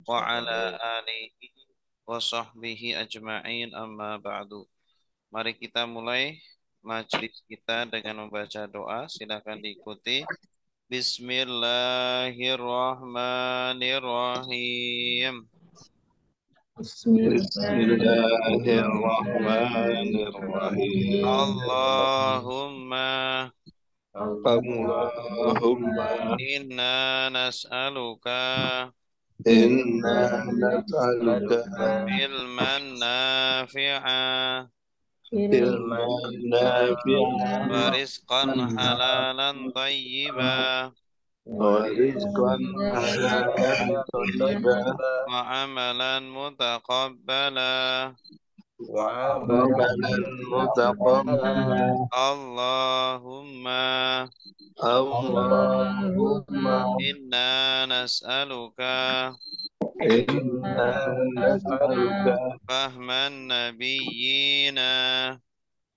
وعلى آله وصحbihi ajma'in amma ba'du. Mari kita mulai majlis kita dengan membaca doa. Silakan diikuti. Bismillahirrahmanirrahim. Bismillahirrahmanirrahim. Allahumma Allahumma inna nas'aluka inna nas'aluka ilman nafi'a ilman nafi'an wa rizqan halalan tayyiba wa rizqan halalan thayyiban wa amalan mutaqabbala. wa amalan mutaqabbalan. Allahumma Allahumma inna nas'aluka inna nas'aluka fahman nabiyyina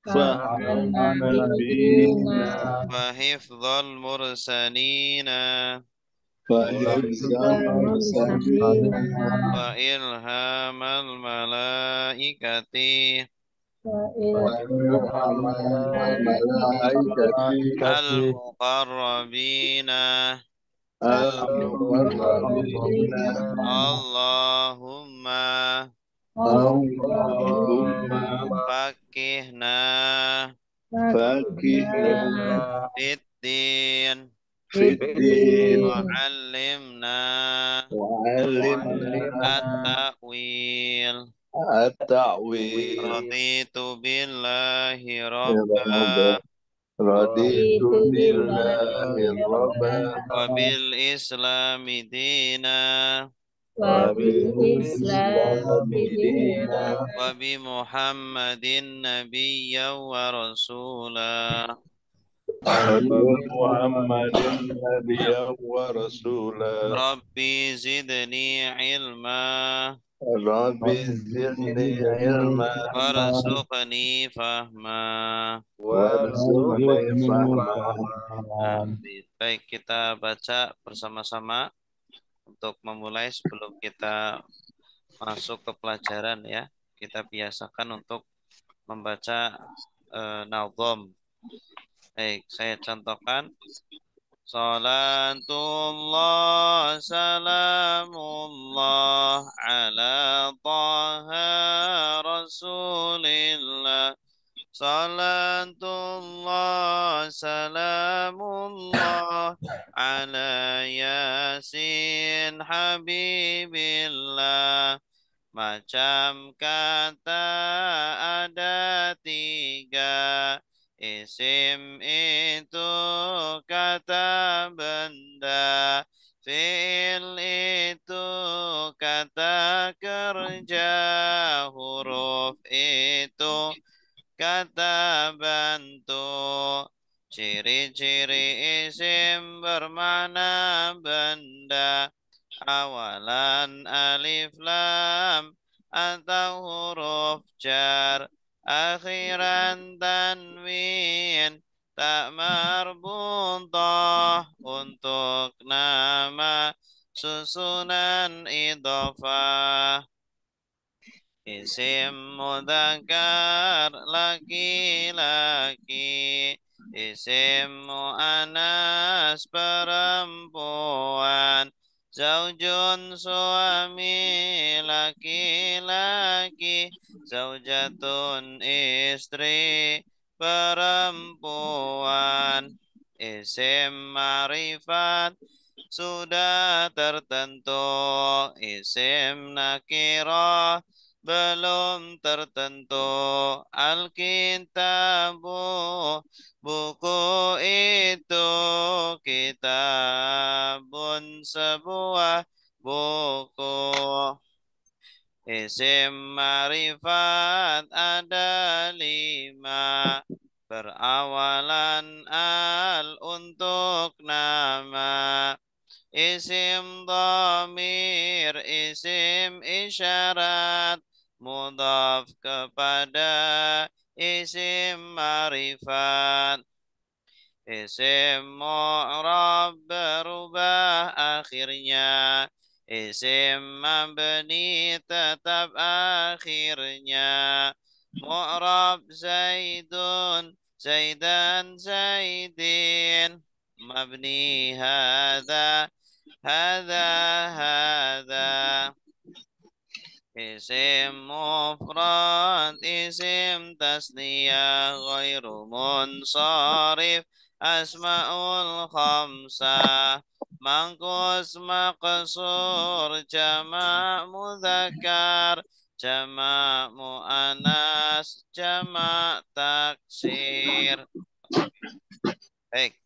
fahman nabiyyina wa hifdzal mursalina فَإِنْسَانَ سَبِيلًا wa ilhamal malaikati وَإِلْهَامَ الْمَلَائِكَةِ al-muqarrabina. الْمُقَرَّبِينَ. Allahumma اللهم fakihna فَقِهْنَا fiddin فِي الدِّينِ wa allimna وَعَلِّمْنَا at-ta'wil. التَّأْوِيلَ. Raditu billahi rabba رضيت بالله ربا wa bil islami dina وبالإسلام دينا wa bi muhammadin nabiyya wa rasula. وبمحمد نبيا ورسولا. Rabbi zidni ilma رب زدني علما warzuqni fahma. وارزقني فهما. Amin. Baik, kita baca bersama-sama untuk memulai sebelum kita masuk ke pelajaran ya. Kita biasakan untuk membaca nazom. Baik, saya contohkan. Salatullah salamullah ala taha rasulillah. Salatullah salamullah ala yasin habibillah. Macam kata ada tiga, isim itu kata benda, fi'il itu kata kerja, huruf itu kata bantu. Ciri-ciri isim bermakna benda. Awalan alif lam atau huruf jar. Akhiran tanwin tak marbutah untuk nama susunan idhofah. Isim mudzakkar laki-laki, isim muannas perempuan, zaujun suami laki-laki, zaujatun istri perempuan. Isim ma'rifat sudah tertentu, isim nakirah belum tertentu. Alkitabu buku itu, kitabun sebuah buku. Isim ma'rifat ada lima, berawalan al untuk nama. Isim dhamir, isim isyarat, mudhaf kepada isim ma'rifat. Isim mu'rab berubah akhirnya, Isim mabni tetap akhirnya mu'rab Zaidun, Zaidan, Zaidin. Mabni hadza, hadza, hadza. Isim mufrad, isim tasniyah, ghairu munsharif, asmaul khamsah, mangkus maqsur, jama' mudzakkar, jama' muannas, jama' taksir. Baik,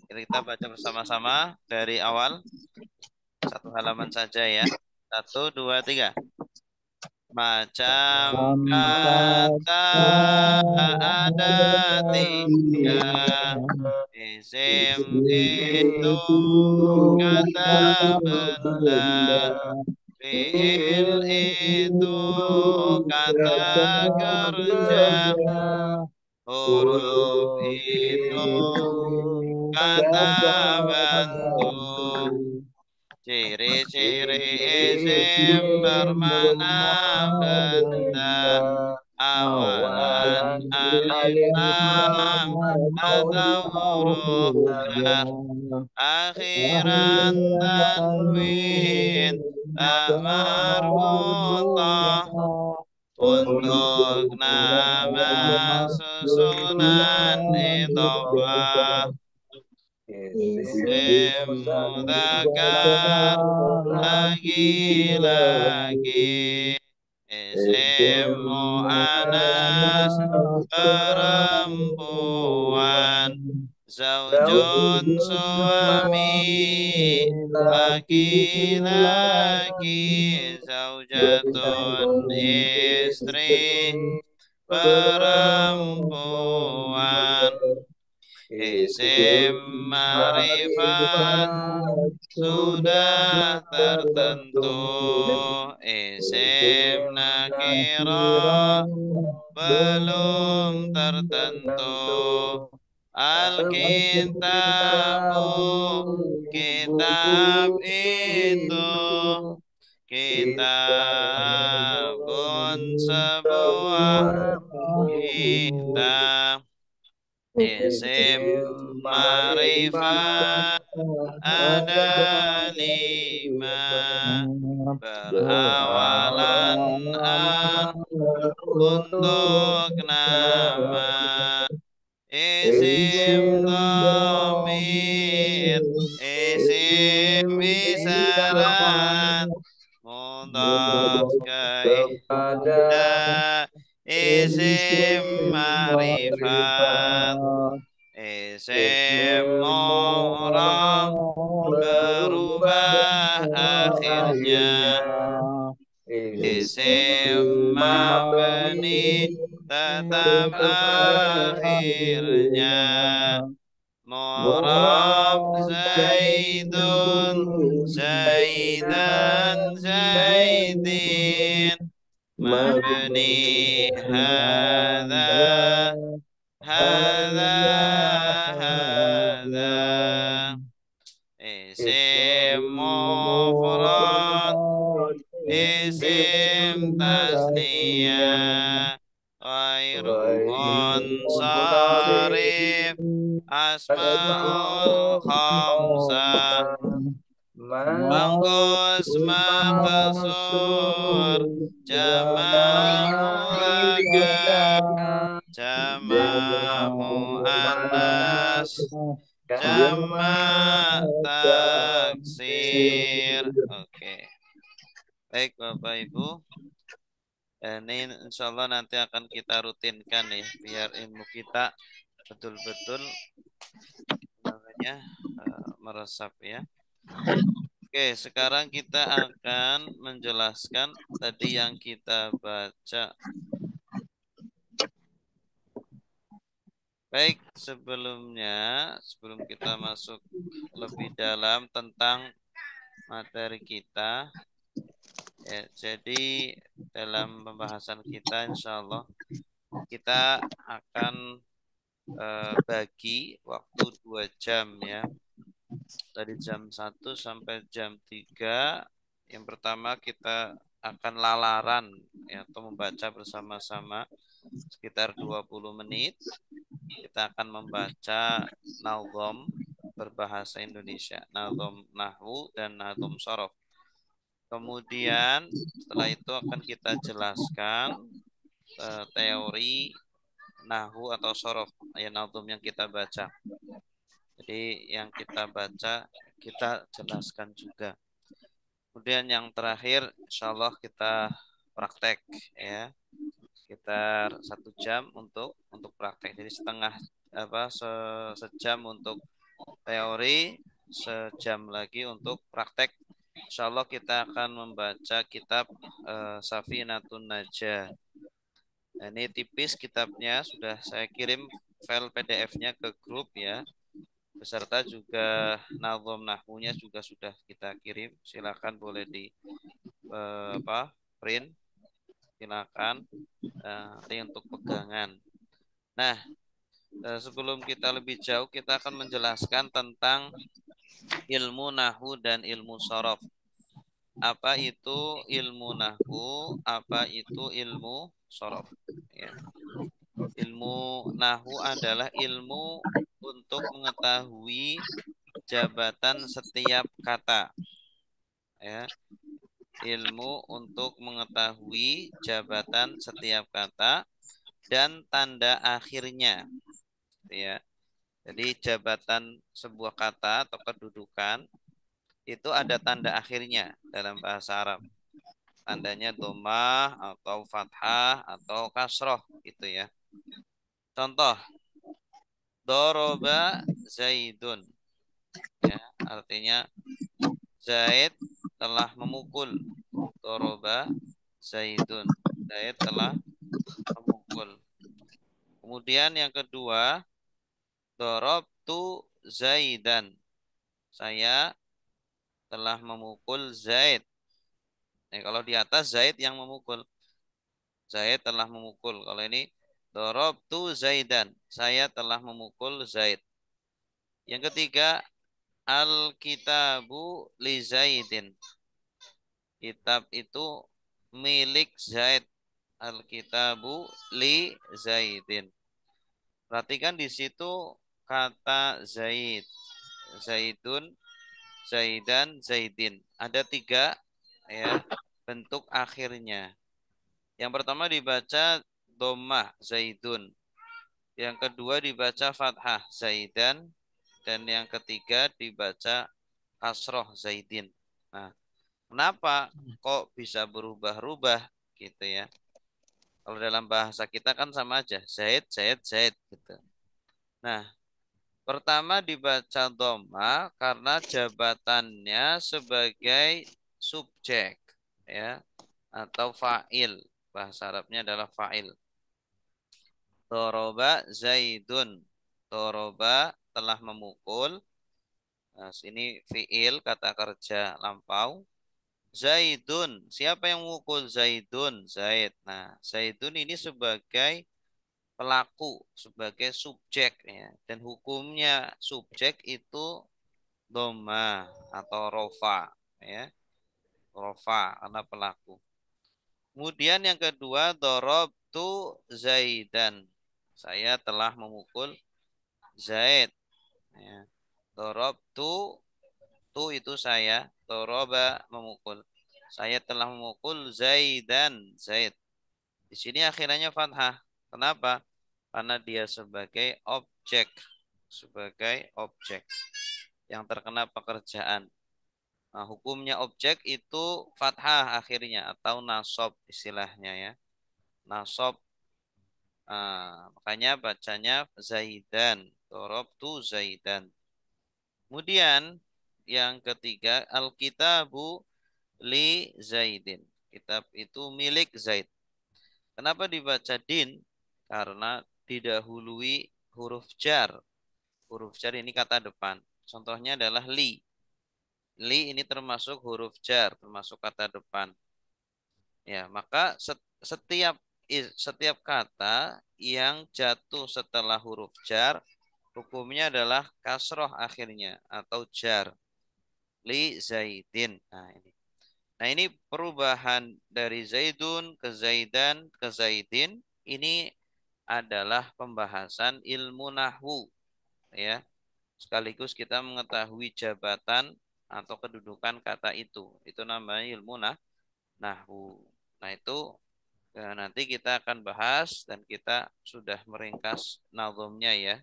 kita baca bersama-sama dari awal satu halaman saja ya. Satu, dua, tiga. Macam kata ada tiga, isim itu kata benda, fiil itu kata kerja, huruf itu kata bentuk. Ciri-ciri isim bermakna benda. Awalan alif lam atau huruf jar. Akhiran tanwin tak marbutah. Untuk nama susunan idhofah. Isim mudzakkar lagi-lagi, isim muannas perempuan, zaujun suami, laki-laki, zaujatun istri, perempuan. Isim ma'rifat sudah tertentu, isim nakirah belum tertentu. Alkitabu, kitab itu, kitabun sebuah kitab. Isim ma'rifat ada lima, berawalan an untuk nama. Isim dhamir, isim isyarat, mudhaf kepada, isim ma'rifat. Isim mu'rab berubah akhirnya, isim mabni tetap akhirnya, mu'rab Zaidun, Zaidan, Zaidin, mabni hadza, hadza, hadza. Isim mufrad, isim tasniyah, ghairu munsharif, asmaul khamsah, mangkus maqsur, jama' mudzakkar, jama' muannas, jama' taksir. Oke. Baik Bapak Ibu. Ini insya Allah nanti akan kita rutinkan ya. Biar ilmu kita betul-betul namanya meresap ya. Oke, sekarang kita akan menjelaskan tadi yang kita baca. Baik, sebelum kita masuk lebih dalam tentang materi kita, ya, jadi dalam pembahasan kita insya Allah kita akan bagi waktu 2 jam ya. dari jam 1 sampai jam 3. Yang pertama kita akan lalaran ya, atau membaca bersama-sama sekitar 20 menit. Kita akan membaca nazom berbahasa Indonesia, nazom nahwu dan nazom sorof. Kemudian setelah itu akan kita jelaskan teori nahwu atau sorof, ya nazom yang kita baca. Jadi yang kita baca kita jelaskan juga. Kemudian yang terakhir, insya Allah kita praktek ya, sekitar 1 jam untuk praktek. Jadi setengah sejam untuk teori, sejam lagi untuk praktek. Insya Allah kita akan membaca kitab Safinatun Najah. Nah, ini tipis kitabnya, sudah saya kirim file PDF-nya ke grup ya. Beserta juga nazom nahwunya juga sudah kita kirim. Silakan boleh di print. Silakan nanti untuk pegangan. Nah, sebelum kita lebih jauh kita akan menjelaskan tentang ilmu nahwu dan ilmu sorof. Apa itu ilmu nahwu? Apa itu ilmu sorof? Ya. Ilmu nahwu adalah ilmu untuk mengetahui jabatan setiap kata. Ya. Ilmu untuk mengetahui jabatan setiap kata dan tanda akhirnya. Ya. Jadi jabatan sebuah kata atau kedudukan itu ada tanda akhirnya dalam bahasa Arab. Tandanya dhammah atau fathah atau kasroh gitu ya. Contoh, doroba Zaidun. Ya, artinya Zaid telah memukul. Doroba Zaidun. Zaid telah memukul. Kemudian yang kedua, dorobtu Zaidan. Saya telah memukul Zaid. Nah, kalau di atas Zaid yang memukul. Zaid telah memukul. Kalau ini dorobtu Zaidan. Saya telah memukul Zaid. Yang ketiga, Al-kitabu li Zaidin. Kitab itu milik Zaid. Al-kitabu li Zaidin. Perhatikan di situ kata Zaid. Zaidun, Zaidan, Zaidin. Ada 3 ya bentuk akhirnya. Yang pertama dibaca dhammah Zaidun. Yang kedua dibaca fathah Zaidan. Dan yang ketiga dibaca kasroh Zaidin. Nah, kenapa kok bisa berubah-ubah gitu ya? Kalau dalam bahasa kita kan sama aja, Zaid, Zaid, Zaid gitu. Nah, pertama dibaca dhamma karena jabatannya sebagai subjek ya atau fa'il. Bahasa Arabnya adalah fa'il. Doroba Zaidun. Doroba telah memukul. Nah, sini fiil kata kerja lampau. Zaidun. Siapa yang memukul Zaidun? Zaid. Nah, Zaidun ini sebagai pelaku, sebagai subjek ya. Dan hukumnya subjek itu doma atau rofa ya. Rofa karena pelaku. Kemudian yang kedua dorobtu Zaidan. Saya telah memukul Zaid. Ya. Dorobtu tu itu saya, doroba memukul. Saya telah memukul Zaidan, Zaid. Di sini akhirnya fathah. Kenapa? Karena dia sebagai objek, sebagai objek yang terkena pekerjaan. Nah, hukumnya objek itu fathah akhirnya atau nasob istilahnya ya. Nasob. Makanya bacanya Zaidan. Dorobtu Zaidan. Kemudian yang ketiga Alkitabu li Zaidin. Kitab itu milik Zaid. Kenapa dibaca din? Karena didahului huruf jar. Huruf jar ini kata depan. Contohnya adalah li. Li ini termasuk huruf jar, termasuk kata depan. Ya, maka setiap kata yang jatuh setelah huruf jar hukumnya adalah kasroh akhirnya atau jar li zaidin. Nah, ini perubahan dari zaidun ke zaidan ke zaidin ini adalah pembahasan ilmu nahwu ya. Sekaligus kita mengetahui jabatan atau kedudukan kata itu. Itu namanya ilmu nahwu. Nah, itu nanti kita akan bahas dan kita sudah meringkas nazomnya ya.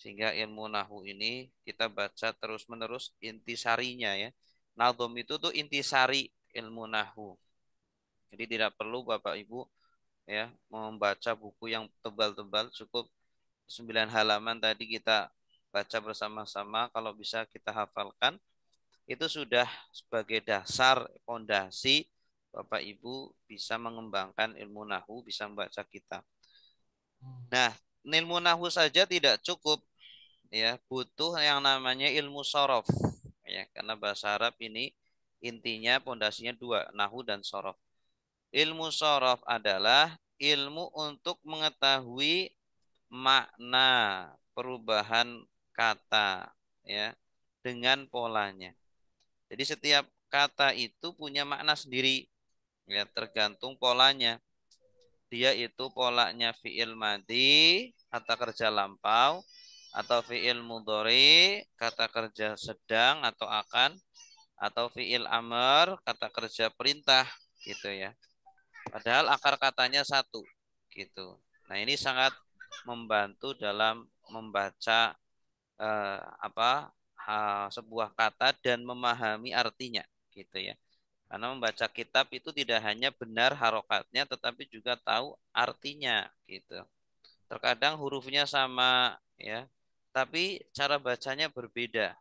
Sehingga ilmu nahwu ini kita baca terus-menerus intisarinya ya. Nazom itu tuh intisari ilmu nahwu. Jadi tidak perlu Bapak Ibu ya membaca buku yang tebal-tebal, cukup 9 halaman tadi kita baca bersama-sama, kalau bisa kita hafalkan. Itu sudah sebagai dasar fondasi Bapak Ibu bisa mengembangkan ilmu nahwu, bisa membaca kitab. Nah, ilmu nahwu saja tidak cukup ya, butuh yang namanya ilmu sorof ya, karena bahasa Arab ini intinya pondasinya dua, nahwu dan sorof. Ilmu sorof adalah ilmu untuk mengetahui makna perubahan kata ya dengan polanya. Jadi setiap kata itu punya makna sendiri ya, tergantung polanya. Dia itu polanya fiil madi, kata kerja lampau, atau fiil mudhari, kata kerja sedang atau akan, atau fiil amr, kata kerja perintah gitu ya. Padahal akar katanya satu gitu. Nah, ini sangat membantu dalam membaca sebuah kata dan memahami artinya gitu ya. Karena membaca kitab itu tidak hanya benar harokatnya tetapi juga tahu artinya gitu. Terkadang hurufnya sama ya, tapi cara bacanya berbeda.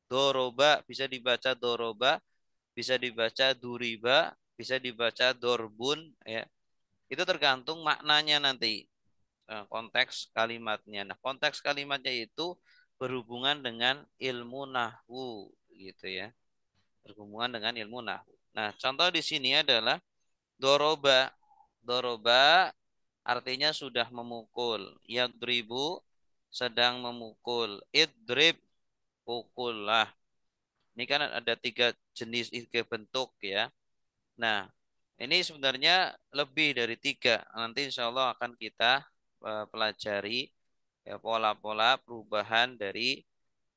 Doroba bisa dibaca doroba, bisa dibaca duriba, bisa dibaca dorbun ya. Itu tergantung maknanya nanti, konteks kalimatnya. Nah, konteks kalimatnya itu berhubungan dengan ilmu nahwu gitu ya. Berhubungan dengan ilmu nahwu. Nah, contoh di sini adalah doroba. Doroba artinya sudah memukul. Yadribu sedang memukul. Idrib pukullah. Ini kan ada tiga jenis, tiga bentuk ya. Nah, ini sebenarnya lebih dari tiga. Nanti insya Allah akan kita pelajari ya, pola-pola perubahan dari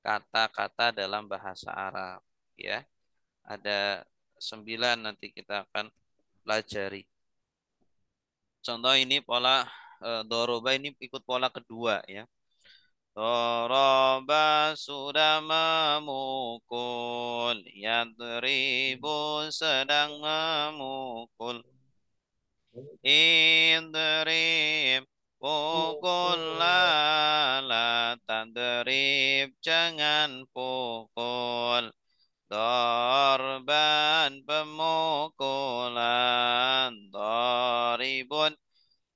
kata-kata dalam bahasa Arab. Ya, ada 9 nanti kita akan pelajari. Contoh ini pola doroba, ini ikut pola kedua ya. Doroba sudah memukul, yadribu sedang memukul. Idrib pukul la tadrib jangan pukul. Dorban pemukulan, doribun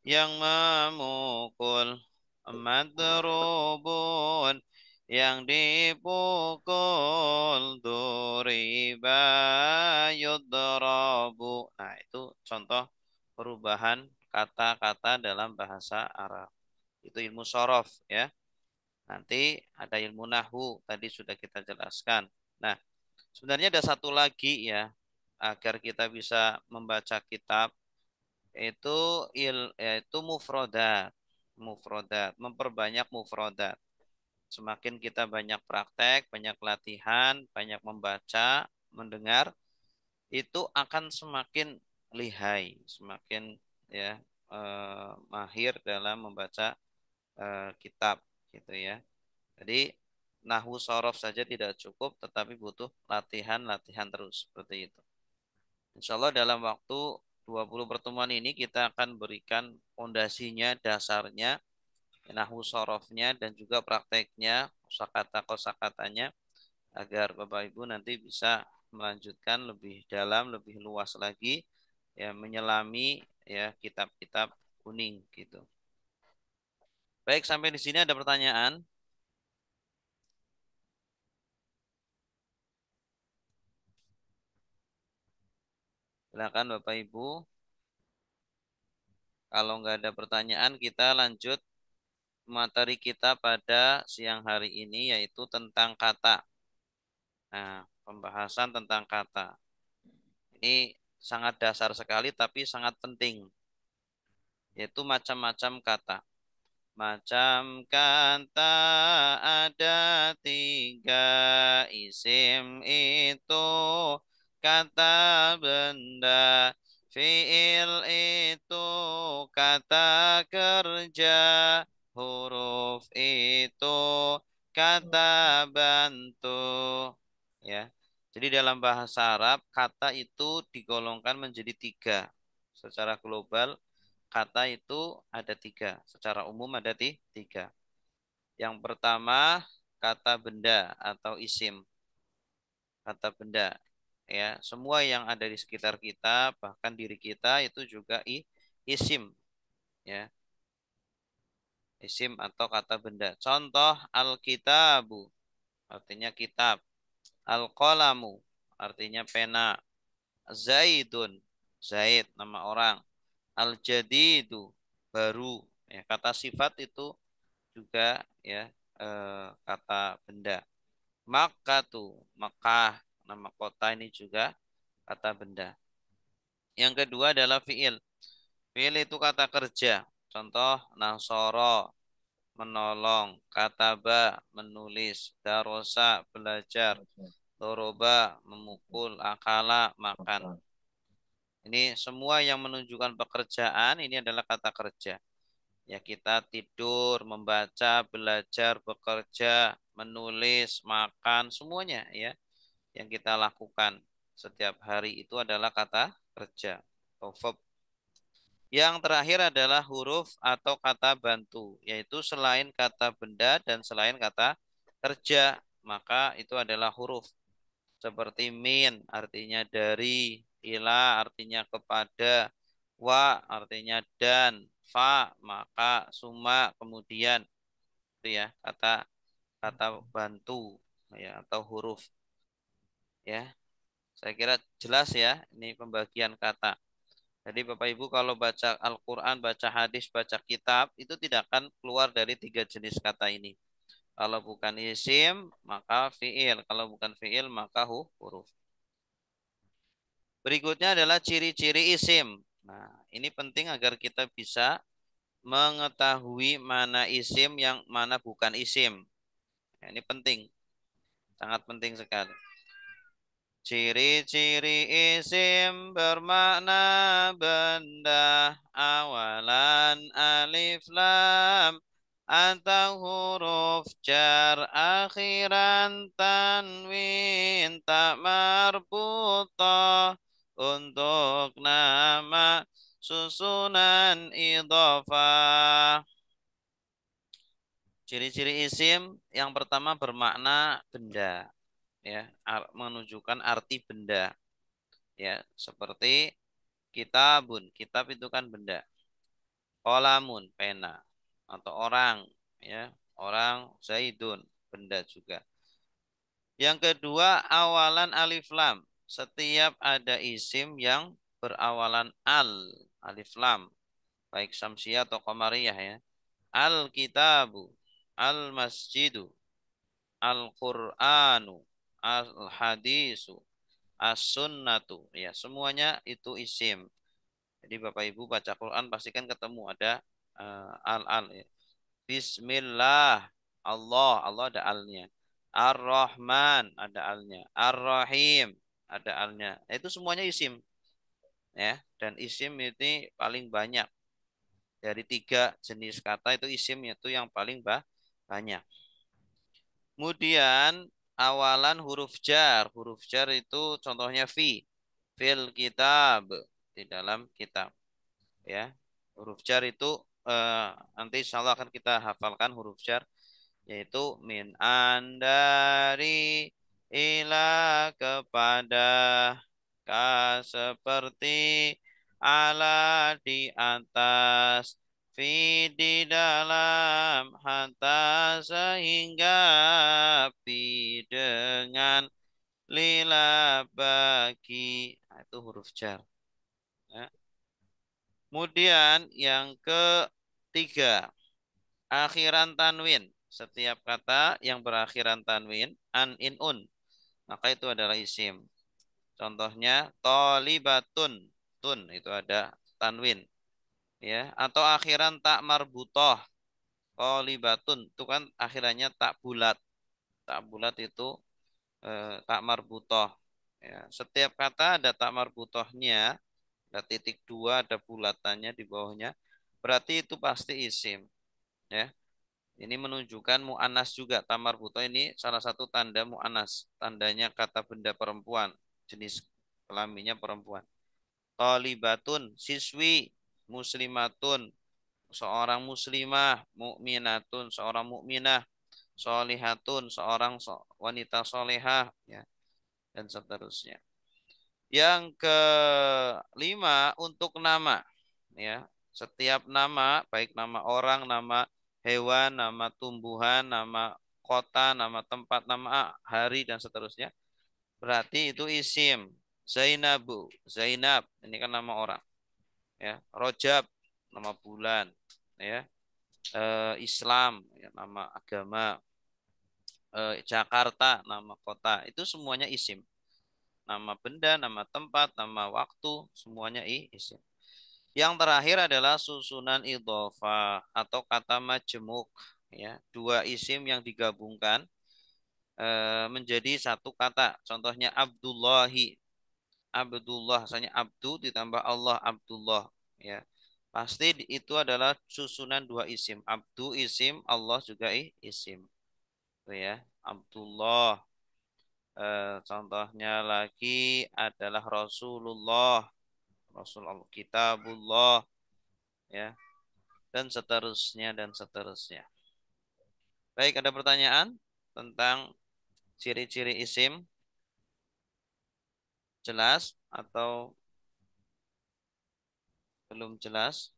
yang memukul, madrubun yang dipukul, duriba yudrabu. Nah, itu contoh perubahan kata-kata dalam bahasa Arab. Itu ilmu sorof ya. Nanti ada ilmu nahwu, tadi sudah kita jelaskan. Nah, sebenarnya ada satu lagi ya, agar kita bisa membaca kitab, yaitu yaitu mufrodat. Mufrodat, memperbanyak mufrodat. Semakin kita banyak praktek, banyak latihan, banyak membaca, mendengar, itu akan semakin lihai, semakin ya mahir dalam membaca kitab gitu ya. Jadi nahwu sorof saja tidak cukup, tetapi butuh latihan-latihan terus seperti itu. Insya Allah dalam waktu 20 pertemuan ini kita akan berikan fondasinya, dasarnya, nahwu sorofnya, dan juga prakteknya, kosakata-kosakatanya, agar Bapak Ibu nanti bisa melanjutkan lebih dalam, lebih luas lagi, ya menyelami ya kitab-kitab kuning gitu. Baik, sampai di sini ada pertanyaan? Silakan Bapak Ibu. Kalau nggak ada pertanyaan, kita lanjut materi kita pada siang hari ini yaitu tentang kata. Nah, pembahasan tentang kata. Ini sangat dasar sekali tapi sangat penting, yaitu macam-macam kata. Macam kata ada tiga, isim itu kata benda, fiil itu kata kerja, huruf itu kata bantu. Ya, jadi dalam bahasa Arab kata itu digolongkan menjadi tiga. Secara global kata itu ada tiga. Secara umum ada tiga. Yang pertama kata benda atau isim. Kata benda. Ya, semua yang ada di sekitar kita, bahkan diri kita itu juga isim. Ya, isim atau kata benda. Contoh al-kitabu, artinya kitab. Al-qalamu, artinya pena. Zaidun, Zaid, nama orang. Al-jadidu, baru. Ya, kata sifat itu juga ya kata benda. Makkatu, Makkah, nama kota ini juga kata benda. Yang kedua adalah fiil. Fiil itu kata kerja. Contoh nasoro, menolong, kataba, menulis, darosa, belajar, doroba, memukul, akala, makan. Ini semua yang menunjukkan pekerjaan ini adalah kata kerja. Ya kita tidur, membaca, belajar, bekerja, menulis, makan, semuanya ya yang kita lakukan setiap hari itu adalah kata kerja atau verb. Yang terakhir adalah huruf atau kata bantu, yaitu selain kata benda dan selain kata kerja, maka itu adalah huruf. Seperti min artinya dari, ila artinya kepada, wa artinya dan, fa maka, suma kemudian. Itu ya kata kata bantu ya atau huruf ya. Saya kira jelas ya ini pembagian kata. Jadi Bapak Ibu kalau baca Al-Quran, baca hadis, baca kitab itu tidak akan keluar dari tiga jenis kata ini. Kalau bukan isim maka fiil, kalau bukan fiil maka huruf. Berikutnya adalah ciri-ciri isim. Nah, ini penting agar kita bisa mengetahui mana isim yang mana bukan isim. Nah, ini penting, sangat penting sekali. Ciri-ciri isim bermakna benda awalan alif lam atau huruf jar akhiran tanwin tak marbutah untuk nama susunan idhofah. Ciri-ciri isim yang pertama bermakna benda ya menunjukkan arti benda ya seperti kitabun, kitab itu kan benda. Qalamun, pena atau orang ya, orang zaidun, benda juga. Yang kedua awalan alif lam. Setiap ada isim yang berawalan al, alif lam, baik samsiah atau qamariyah ya. Al kitabu, al masjidu, al qur'anu, al hadisu, as-sunnatu ya semuanya itu isim. Jadi Bapak Ibu baca Quran pasti kan ketemu ada al ya. Bismillah, Allah, Allah ada alnya. Ar-Rahman ada alnya. Ar-Rahim ada alnya. Nah, itu semuanya isim ya. Dan isim ini paling banyak dari tiga jenis kata itu isim itu yang paling banyak. Kemudian awalan huruf jar. Huruf jar itu contohnya fi. Fil kitab. Di dalam kitab. Ya. Huruf jar itu nanti insya Allah akan kita hafalkan huruf jar. Yaitu min andari ila kepada ka seperti ala di atas fi di dalam hatta sehingga pi dengan lila bagi. Nah, itu huruf jar ya. Kemudian yang ketiga akhiran tanwin. Setiap kata yang berakhiran tanwin, an, in, un, maka itu adalah isim. Contohnya tolibatun, tun itu ada tanwin, ya. Atau akhiran tak marbutoh, tolibatun itu kan akhirannya tak bulat. Tak bulat itu tak marbutoh. Ya. Setiap kata ada tak marbutohnya, ada titik dua, ada bulatannya di bawahnya. Berarti itu pasti isim. Ya. Ini menunjukkan mu'anas juga. Tamar buto ini salah satu tanda mu'anas. Tandanya kata benda perempuan. Jenis kelaminnya perempuan. Talibatun, siswi. Muslimatun, seorang muslimah. Mukminatun, seorang mukminah. Solihatun, seorang wanita solehah. Ya, dan seterusnya. Yang kelima untuk nama. Ya, setiap nama, baik nama orang, nama hewan, nama tumbuhan, nama kota, nama tempat, nama hari dan seterusnya. Berarti itu isim. Zainabu, Zainab, ini kan nama orang. Ya, Rojab, nama bulan. Ya, Islam, ya, nama agama. Jakarta, nama kota. Itu semuanya isim. Nama benda, nama tempat, nama waktu, semuanya isim. Yang terakhir adalah susunan idhofah atau kata majemuk, ya, dua isim yang digabungkan menjadi satu kata. Contohnya Abdullahi, Abdullah, misalnya Abdu ditambah Allah, Abdullah, ya. Pasti itu adalah susunan dua isim. Abdu isim, Allah juga isim. Itu ya, Abdullah. Contohnya lagi adalah Rasulullah, Rasulullah, Kitabullah, ya, dan seterusnya dan seterusnya. Baik, ada pertanyaan tentang ciri-ciri isim? Jelas atau belum jelas?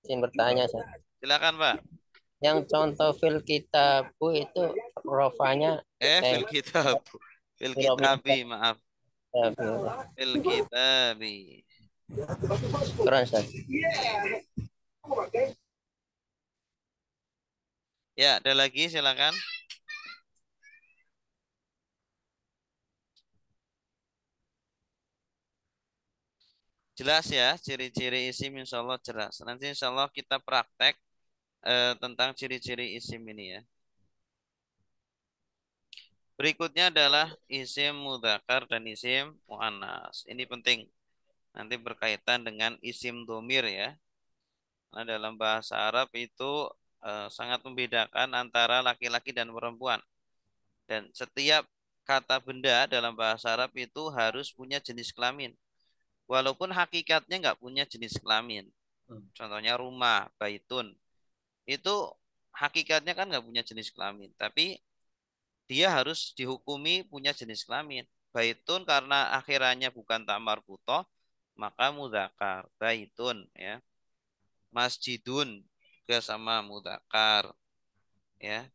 Izin bertanya, Ustaz. Silakan, Pak. Yang contoh fil kitabu itu rofanya Fil kitab. Fil kitabi, maaf. Fil kitabi. Keren, Ustaz. Ya, ada lagi, silakan. Jelas ya, ciri-ciri isim insya Allah jelas. Nanti insya Allah kita praktek tentang ciri-ciri isim ini ya. Berikutnya adalah isim mudzakkar dan isim muannas. Ini penting. Nanti berkaitan dengan isim domir ya. Karena dalam bahasa Arab itu sangat membedakan antara laki-laki dan perempuan. Dan setiap kata benda dalam bahasa Arab itu harus punya jenis kelamin. Walaupun hakikatnya nggak punya jenis kelamin. Contohnya rumah, baitun. Itu hakikatnya kan nggak punya jenis kelamin. Tapi dia harus dihukumi punya jenis kelamin. Baitun karena akhirannya bukan tamar butoh, maka mudzakkar. Baitun ya. Masjidun juga sama mudzakkar ya.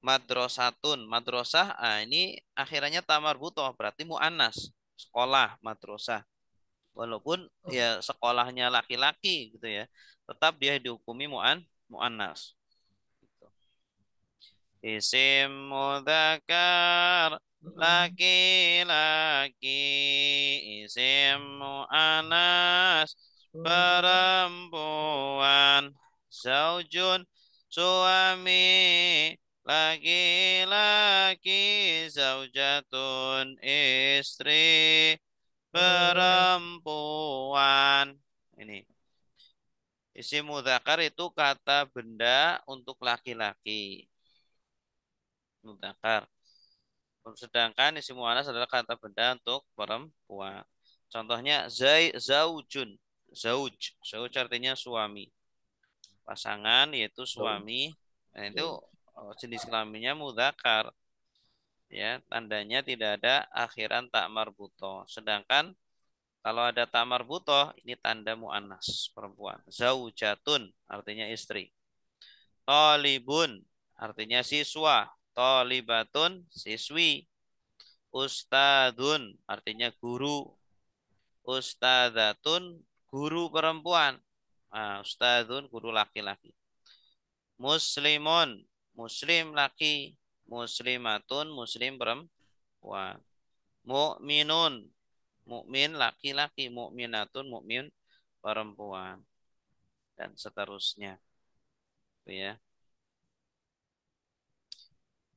Madrasatun, madrasah, ini akhirannya tamar butoh, berarti muannas. Sekolah, madrasah. Walaupun ya sekolahnya laki-laki gitu ya, tetap dia dihukumi muannas. Isim mudzakkar laki-laki, isim muannas perempuan, zaujun suami, laki-laki, zaujatun istri perempuan. Ini isim mudzakkar itu kata benda untuk laki-laki. Mudzakkar. Sedangkan isim muannas adalah kata benda untuk perempuan. Contohnya zaujun. Zauj. Zauj artinya suami. Pasangan yaitu suami. Nah, itu jenis kelaminnya mudzakkar. Ya, tandanya tidak ada akhiran tak marbutoh. Sedangkan kalau ada tak marbutoh, ini tanda muannas perempuan. Zaujatun artinya istri. Tolibun artinya siswa. Tolibatun siswi. Ustadun artinya guru. Ustadzatun guru perempuan. Nah, ustadun guru laki-laki. Muslimun, muslim laki. Muslimatun, muslim perempuan. Mukminun, mukmin laki-laki. Mukminatun, mukmin perempuan. Dan seterusnya. Gitu ya.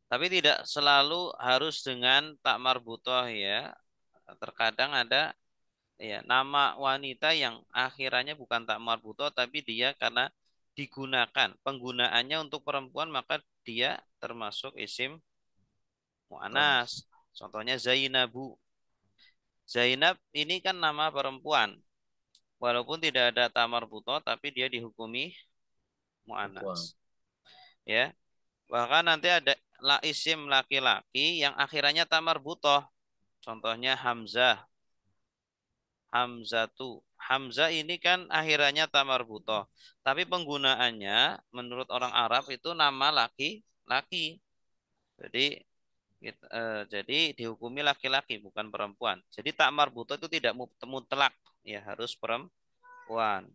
Tapi tidak selalu harus dengan tak marbutoh ya. Terkadang ada ya nama wanita yang akhirannya bukan tak marbutoh tapi dia karena digunakan penggunaannya untuk perempuan maka dia termasuk isim mu'anas. Contohnya Zainabu. Zainab ini kan nama perempuan. Walaupun tidak ada tak marbutoh tapi dia dihukumi mu'anas. Ya. Bahkan nanti ada isim laki-laki yang akhirannya tak marbutoh. Contohnya Hamzah. Hamzatu. Hamzah ini kan akhirannya tamarbutoh. Tapi penggunaannya menurut orang Arab itu nama laki-laki. Jadi jadi dihukumi laki-laki bukan perempuan. Jadi tak marbutoh itu tidak mutlak ya harus perempuan.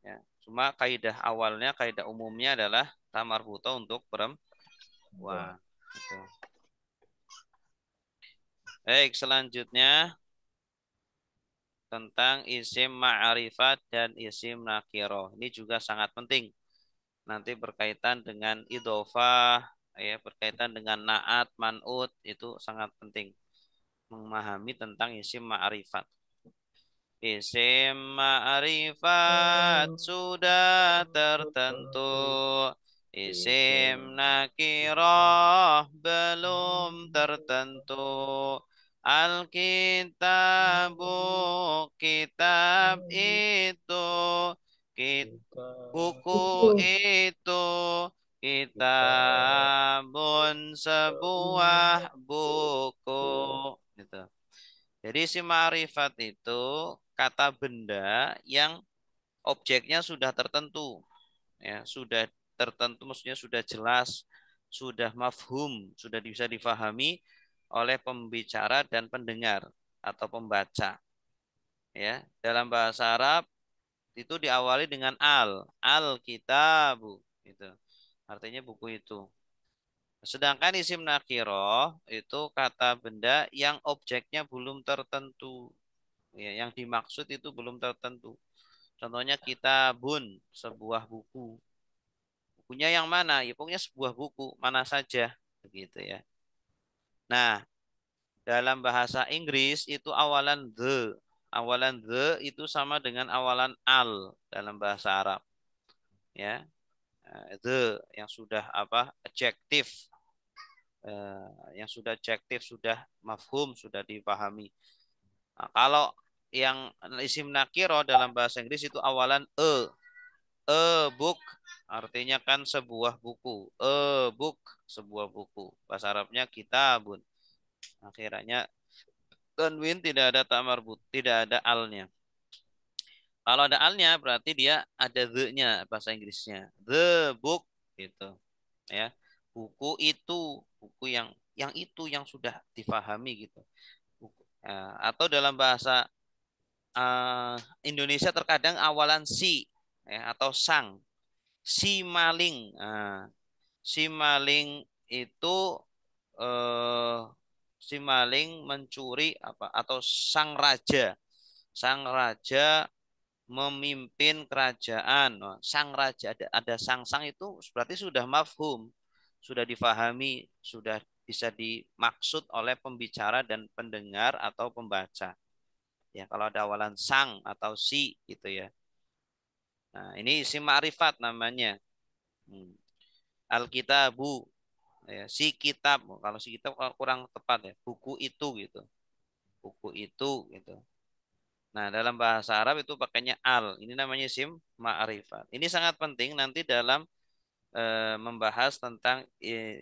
Ya. Cuma kaidah awalnya kaidah umumnya adalah tak marbutoh untuk perempuan. Gitu. Baik, selanjutnya tentang isim ma'rifat dan isim nakiroh. Ini juga sangat penting. Nanti berkaitan dengan idhofah, ya, berkaitan dengan naat, man'ut, itu sangat penting. Memahami tentang isim ma'rifat. Isim ma'rifat sudah tertentu. Isim nakiroh belum tertentu. Alkitabu kitab itu buku itu kitabun sebuah buku gitu. Jadi si ma'rifat itu kata benda yang objeknya sudah tertentu ya, sudah tertentu maksudnya sudah jelas, sudah mafhum, sudah bisa difahami oleh pembicara dan pendengar atau pembaca. Ya, dalam bahasa Arab itu diawali dengan al kitabu gitu. Artinya buku itu. Sedangkan isim nakiroh itu kata benda yang objeknya belum tertentu. Ya, yang dimaksud itu belum tertentu. Contohnya kitabun, sebuah buku. Bukunya yang mana? Ya pokoknya sebuah buku, mana saja. Begitu ya. Nah, dalam bahasa Inggris itu awalan the. Awalan the itu sama dengan awalan al dalam bahasa Arab. Ya, the yang sudah apa? Adjektif. Yang sudah adjektif, sudah mafhum, sudah dipahami. Nah, kalau yang isim nakiro dalam bahasa Inggris itu awalan book artinya kan sebuah buku. Book sebuah buku. Bahasa Arabnya kitabun. Akhirnya tanwin tidak ada tamarbut, tidak ada alnya. Kalau ada alnya berarti dia ada the-nya bahasa Inggrisnya. The book gitu. Ya. Buku itu, buku yang itu yang sudah difahami gitu. Buku. Atau dalam bahasa Indonesia terkadang awalan si ya, atau sang. Si maling. Si maling itu eh, si maling mencuri apa atau sang raja. Sang raja memimpin kerajaan. Oh, sang raja ada sang-sang itu berarti sudah mafhum, sudah difahami, sudah bisa dimaksud oleh pembicara dan pendengar atau pembaca. Ya, kalau ada awalan sang atau si gitu ya. Nah, ini isim ma'rifat namanya. Hmm. Alkitabu ya, si kitab. Kalau si kitab kurang tepat ya. Buku itu gitu. Buku itu gitu. Nah, dalam bahasa Arab itu pakainya al. Ini namanya isim ma'rifat. Ini sangat penting nanti dalam membahas tentang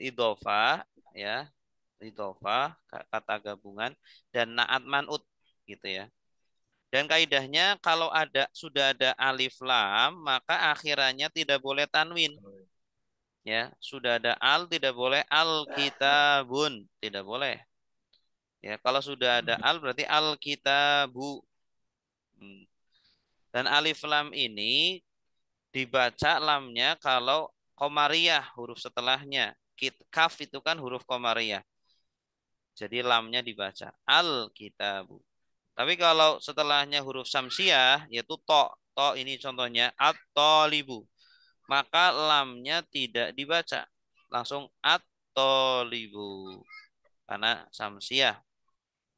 idhofah ya. Idhofah kata gabungan dan naat man'ut gitu ya. Dan kaidahnya kalau sudah ada alif lam maka akhirannya tidak boleh tanwin. Ya, sudah ada al tidak boleh al kitabun, tidak boleh. Ya, kalau sudah ada al berarti al kitabu. Dan alif lam ini dibaca lamnya kalau Qamariyah huruf setelahnya. Kaf itu kan huruf Qamariyah. Jadi lamnya dibaca. Al-kitabu. Tapi kalau setelahnya huruf Samsiyah, yaitu to. To ini contohnya at-tolibu. Maka lamnya tidak dibaca. Langsung at-tolibu. Karena Samsiyah.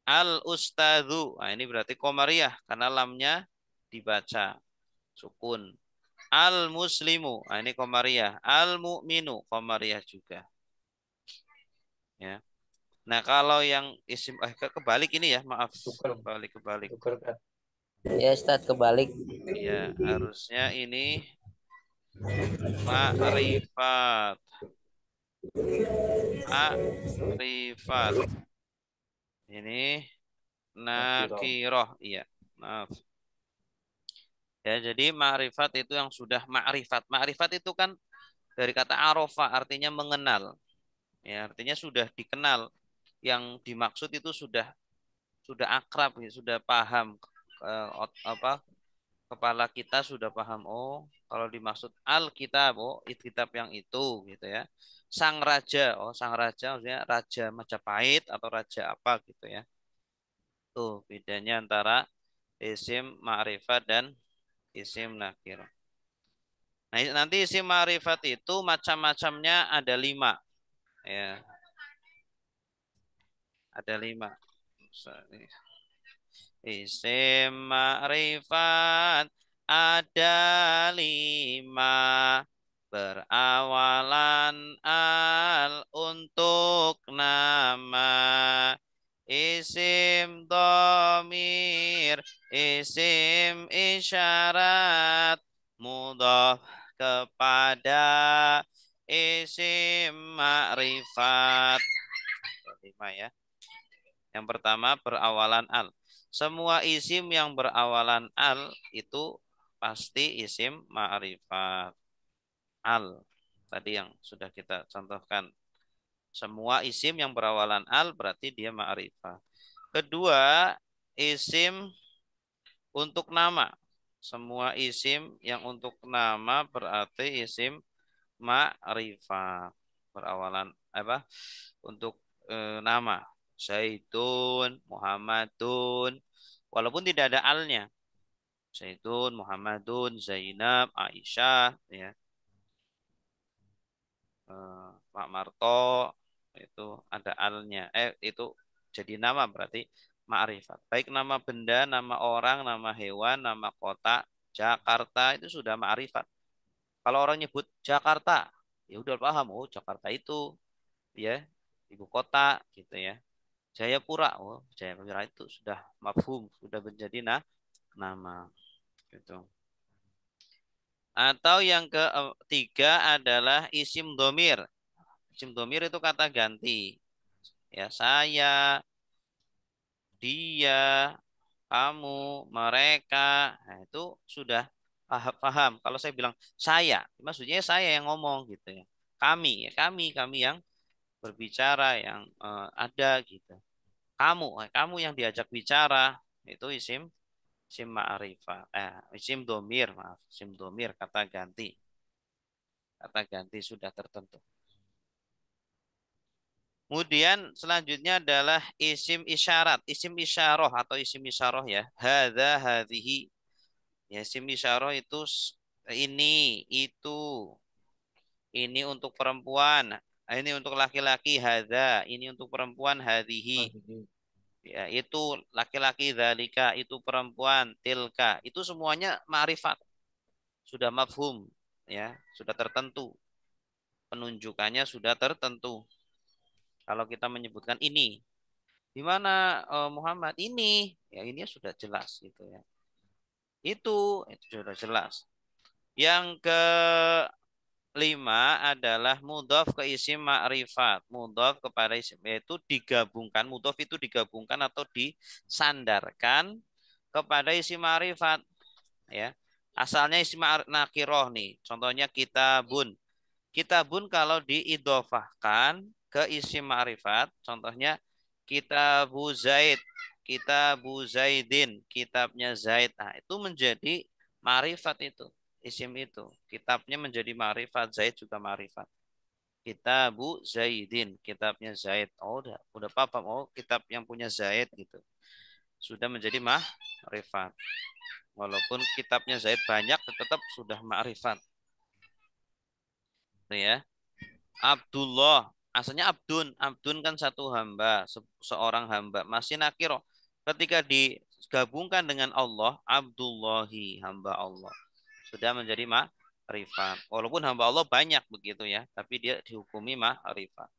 Al-ustadzu. Nah, ini berarti Qamariyah. Karena lamnya dibaca. Sukun. Al-muslimu. Nah, ini Qamariyah. Al-mu'minu. Qamariyah juga. Ya. Nah, kalau yang isim kebalik ini ya, maaf. Kebalik. Ya Ustaz, kebalik. Ya, harusnya ini ma'rifat. Ma'rifat. Ini nakiroh. Iya, maaf. Ya, jadi ma'rifat itu yang sudah ma'rifat. Ma'rifat itu kan dari kata arofa, artinya mengenal. Ya, artinya sudah dikenal. Yang dimaksud itu sudah akrab, ya, sudah paham. Apa kepala kita sudah paham. Oh, kalau dimaksud Alkitab, oh itu kitab yang itu, gitu ya. Sang raja, oh sang raja maksudnya raja Majapahit atau raja apa gitu ya. Tuh bedanya antara isim ma'rifat dan isim nakir. Nah, nanti isim ma'rifat itu macam-macamnya ada 5. Ya, ada 5. Isim ma'rifat ada 5. Berawalan al untuk nama. Isim domir, isim isyarat, mudhaf kepada isim ma'rifat. 5 ya. Yang pertama berawalan al. Semua isim yang berawalan al itu pasti isim ma'rifat. Al. Tadi yang sudah kita contohkan. Semua isim yang berawalan al berarti dia ma'rifat. Kedua, isim untuk nama. Semua isim yang untuk nama berarti isim ma'rifat. Berawalan apa? Untuk nama. Zaidun, Muhammadun. Walaupun tidak ada alnya. Zaidun, Muhammadun, Zainab, Aisyah, ya. Pak Marto itu ada alnya. Itu jadi nama berarti ma'rifat. Baik nama benda, nama orang, nama hewan, nama kota, Jakarta itu sudah ma'rifat. Kalau orang nyebut Jakarta, ya udah paham, oh Jakarta itu ya ibu kota gitu ya. Jayapura, oh Jayapura itu sudah mafhum, sudah menjadi nama gitu. Atau yang ketiga adalah isim domir. Isim domir itu kata ganti. Ya, saya, dia, kamu, mereka. Nah, itu sudah paham. Kalau saya bilang saya, maksudnya saya yang ngomong gitu ya. Kami, ya kami yang berbicara, yang ada gitu. Kamu yang diajak bicara itu isim ma'rifah. Isim domir, maaf, isim domir kata ganti. Kata ganti sudah tertentu. Kemudian selanjutnya adalah isim isyarat, isim isyarah atau isim isyarah ya. Hadza, hadhihi. Ya, isim isyarah itu ini, itu. Ini untuk perempuan. Ini untuk laki-laki hadza, ini untuk perempuan hadhihi. Ya, itu laki-laki dzalika, itu perempuan tilka. Itu semuanya ma'rifat. Sudah mafhum, ya, sudah tertentu. Penunjukannya sudah tertentu. Kalau kita menyebutkan ini, di mana Muhammad ini, ya ini sudah jelas gitu ya. Itu sudah jelas. Yang kelima adalah mudhof ke isim ma'rifat. Mudhof kepada isim yaitu digabungkan. Mudhof itu digabungkan atau disandarkan kepada isim ma'rifat ya. Asalnya isim nakiroh nih. Contohnya kitabun. Kitabun kalau diidofahkan ke isim ma'rifat, contohnya kitabu Zaid, kitabu Zaidin, kitabnya Zaid. Nah, itu menjadi ma'rifat itu. isim itu. Kitabnya menjadi ma'rifat, Zaid juga ma'rifat. Kitabu Zaidin, kitabnya Zaid. Oh, udah paham. Oh, kitab yang punya Zaid gitu. Sudah menjadi ma'rifat. Walaupun kitabnya Zaid banyak, tetap sudah ma'rifat. Ya. Abdullah, asalnya Abdun. Abdun kan satu hamba, seorang hamba. Masih nakiro. Ketika digabungkan dengan Allah, Abdullahi, hamba Allah. Sudah menjadi ma'rifat. Walaupun hamba Allah banyak begitu ya, tapi dia dihukumi ma'rifat.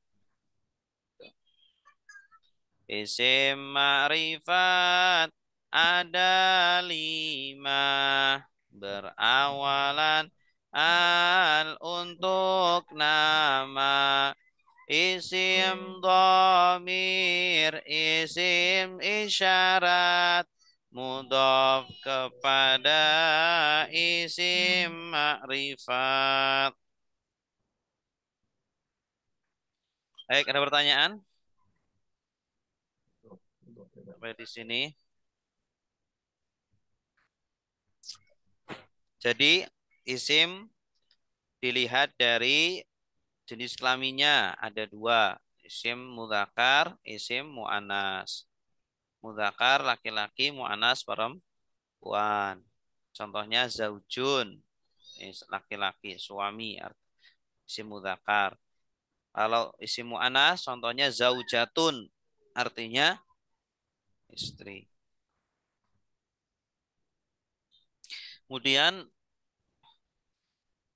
Isim ma'rifat ada 5 berawalan al untuk nama. Isim dhamir, isim isyarat, mudhaf kepada isim ma'rifat. Baik, ada pertanyaan? Sampai di sini. Jadi isim dilihat dari jenis kelaminnya ada 2. Isim mudzakkar, isim mu'annas. Mudzakkar laki-laki, mu'annas perempuan. Contohnya zaujun, laki-laki, suami, isim mudzakkar. Kalau isim mu'annas contohnya zaujatun, artinya istri. Kemudian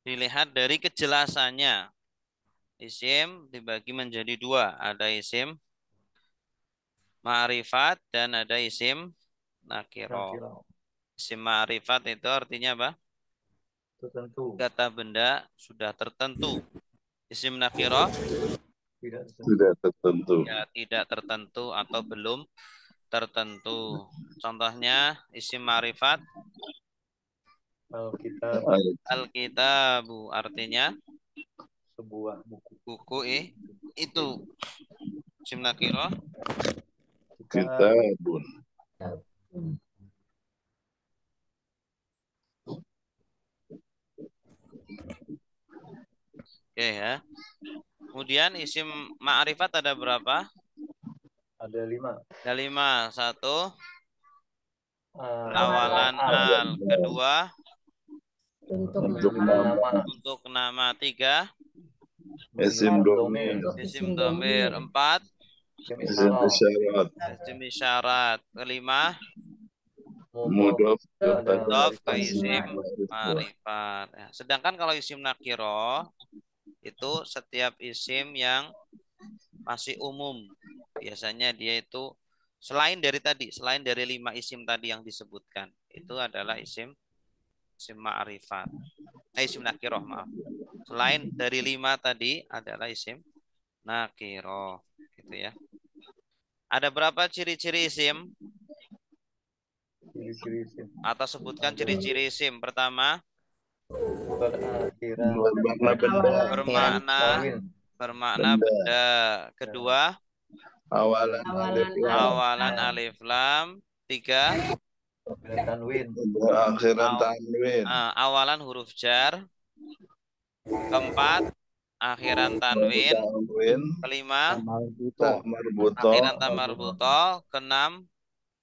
dilihat dari kejelasannya. Isim dibagi menjadi 2. Ada isim ma'rifat dan ada isim nakiro. Isim ma'rifat itu artinya apa? Tertentu. Kata benda sudah tertentu. Isim nakiro Tidak tertentu. ya tidak tertentu atau belum tertentu. Contohnya isim ma'rifat Alkitab, Alkitabu artinya sebuah buku. buku itu. Isim nakiro Kitabun. oke ya. Kemudian isim ma'rifat ada berapa? Ada 5. Ada 5. 1 Awalan awalan al. al. Kedua Untuk nama. untuk nama. 3 Isim domir. isim domir. 4 Isim Isim isyarat. isyarat. isim isyarat. 5 Mudhof kepada mudhof ke isim isim ma'rifat. ma'rifat. Ya, sedangkan kalau isim nakiro itu setiap isim yang masih umum. Biasanya dia itu selain dari 5 isim tadi yang disebutkan, itu adalah isim ma'rifat. Isim nakiro, maaf. Selain dari 5 tadi adalah isim nakiro, gitu ya. Ada berapa ciri-ciri isim? Ciri-ciri isim. Atau sebutkan ciri-ciri isim. Pertama, Berakhiran. Bermakna benda. bermakna Benda. benda. Kedua, Awalan alif lam. awalan alif lam. 3, Tanwin. Akhiran tanwin. awalan huruf jar. Keempat, akhiran tanwin. Tanwin. Kelima, Tak marbuto. akhiran ta marbuto. Keenam,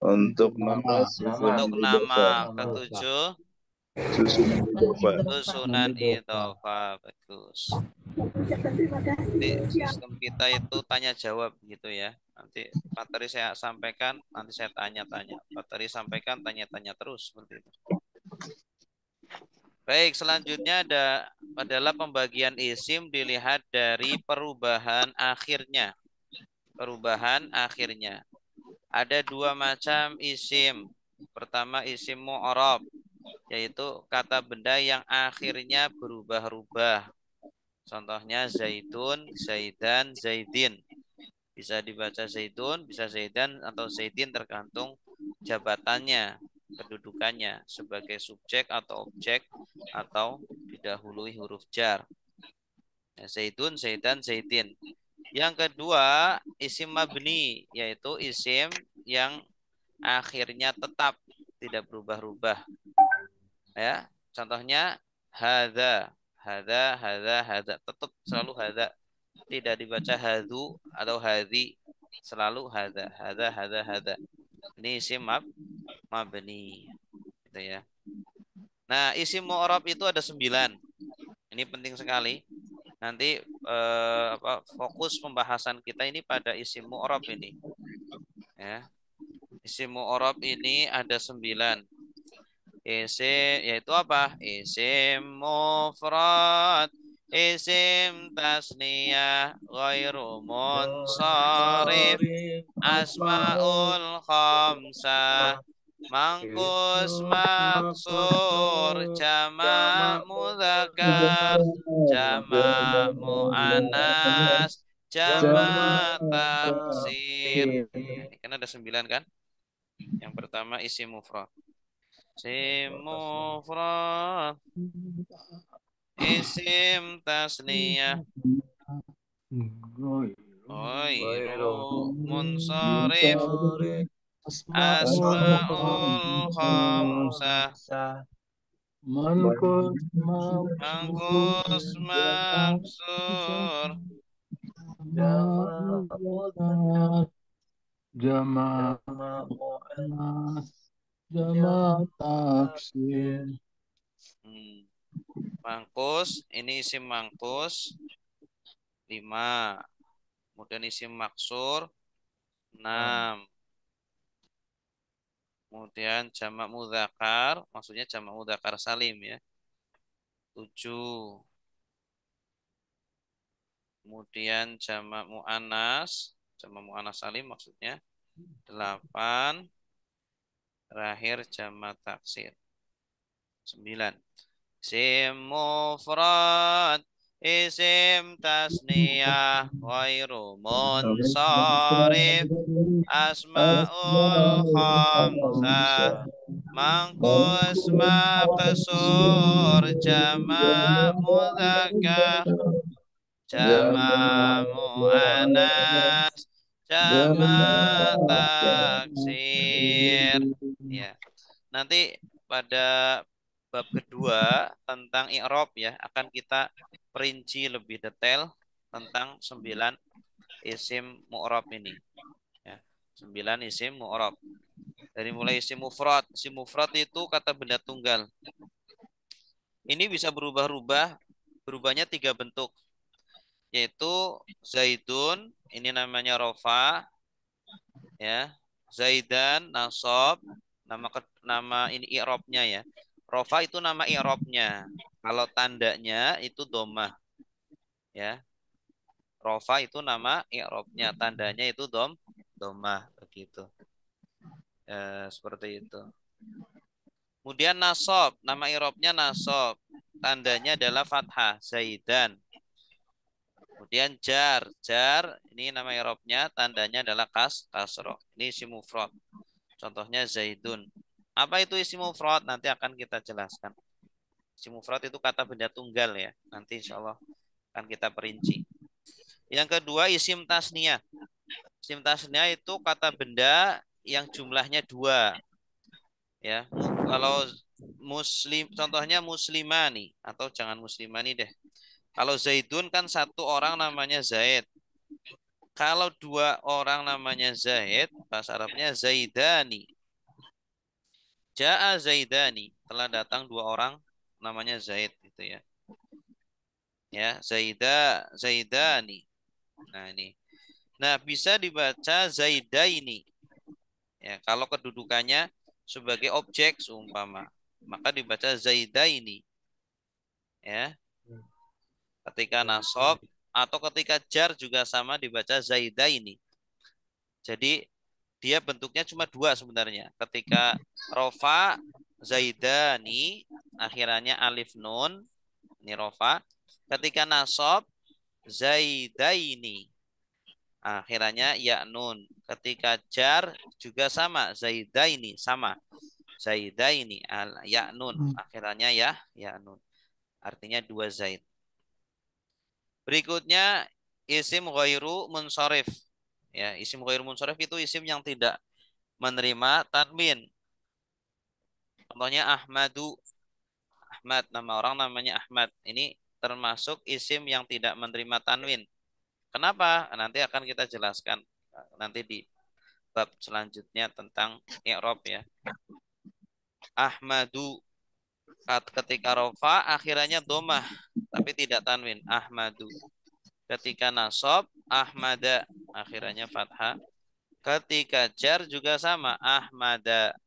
Untuk nama untuk susun nama. idofa. Ketujuh, Susun idofa. susunan idhofa. Bagus. Jadi sistem kita itu tanya jawab gitu ya. Nanti materi saya sampaikan, nanti saya tanya-tanya. Materi sampaikan, tanya-tanya terus seperti itu. Baik, selanjutnya adalah pembagian isim dilihat dari perubahan akhirnya. Perubahan akhirnya. Ada 2 macam isim. Pertama isim mu'rab, yaitu kata benda yang akhirnya berubah-ubah. Contohnya zaidun, zaidan, zaidin. Bisa dibaca zaidun, bisa zaidan atau zaidin tergantung jabatannya, kedudukannya sebagai subjek atau objek atau didahului huruf jar. Zaidun, zaidan, zaidin. Yang kedua, isim mabni, yaitu isim yang akhirnya tetap tidak berubah-ubah. Ya, contohnya Hada, hada. Tetap selalu hada. Tidak dibaca hadu atau hadi. Selalu hada. Ini isim mabni. Gitu ya. Nah, isim mu'rab itu ada 9. Ini penting sekali. Nanti fokus pembahasan kita ini pada isim mu'rab ini. Ya. Isim mu'rab ini ada 9. Isim yaitu apa? Isim mufrad, isim tasniyah, ghairu munsharif, asmaul khamsah, mangkus maksur, jama' mudzakkar, jama' muannas, jama' taksir. Ini kan ada 9 kan? Yang pertama isim mufrad. Isim mufrad, isim tasniyah, ghairu munsharif, asmaul khamsah, mangkus maksur, Jama' jama' taksir. Mangkus, ini isim mangkus 5. Kemudian isim maksur 6. Kemudian jamak mudzakkar, maksudnya jamak mudzakkar salim ya. 7. Kemudian jamak muannas salim maksudnya 8. Terakhir jamak taksir 9. Isim mufrad, isim tasniyah, ghairu munsharif, asmaul khamsah, mangkus maqsur, jama' mudzakkar, jama' muannas, jama' taksir. Ya. Nanti pada bab kedua tentang i'rab ya akan kita perinci lebih detail tentang 9 isim mu'rab ini. Ya. 9 isim mu'rab. Dari mulai isim mufrad. Isim mufrad itu kata benda tunggal. Ini bisa berubah-ubah, berubahnya 3 bentuk. Yaitu zaidun, ini namanya rofa, ya. Zaidan, nasab, nama ini i'rabnya ya. Rofa itu nama i'rabnya. Kalau tandanya itu domah. Ya. Rofa itu nama i'rabnya. Tandanya itu domah. Begitu. Seperti itu. Kemudian nasab. Nama i'rabnya nasab. Tandanya adalah fathah. Zaidan. Kemudian jar. Jar. Ini nama i'rabnya. Tandanya adalah kasroh. Ini isim mufrad. Contohnya zaidun. Apa itu isim mufrad? Nanti akan kita jelaskan. Isim mufrad itu kata benda tunggal ya. Nanti insya Allah akan kita perinci. Yang kedua isim tasniyah. Isim tasniyah itu kata benda yang jumlahnya 2. Ya. Kalau muslim, contohnya muslimani atau jangan muslimani deh. Kalau zaidun kan 1 orang namanya Zaid. Kalau 2 orang namanya Zaid, bahasa Arabnya zaidani. Ja'a zaidani, telah datang 2 orang namanya Zaid gitu ya. Ya, zaidani. Nah, ini. Nah, bisa dibaca zaidaini. Ya, kalau kedudukannya sebagai objek seumpama, maka dibaca zaidaini. Ya. Ketika nasab atau ketika jar juga sama dibaca zaidaini. Jadi dia bentuknya cuma 2 sebenarnya. Ketika rofa zaidani akhirannya alif nun, ini rofa. Ketika nasab zaidaini akhirannya ya nun. Ketika jar juga sama zaidaini sama. Zaidaini al ya nun akhirannya ya nun. Artinya 2 zaid. Berikutnya isim ghairu munsharif. Ya, isim ghairu munsharif itu isim yang tidak menerima tanwin. Contohnya Ahmadu. Ahmad, nama orang namanya Ahmad. Ini termasuk isim yang tidak menerima tanwin. Kenapa? Nanti akan kita jelaskan nanti di bab selanjutnya tentang i'rab ya. Ahmadu, ketika rofa akhirannya domah tapi tidak tanwin. Ahmadu. Ketika nasab Ahmada, akhirannya fathah. Ketika jar juga sama, Ahmada.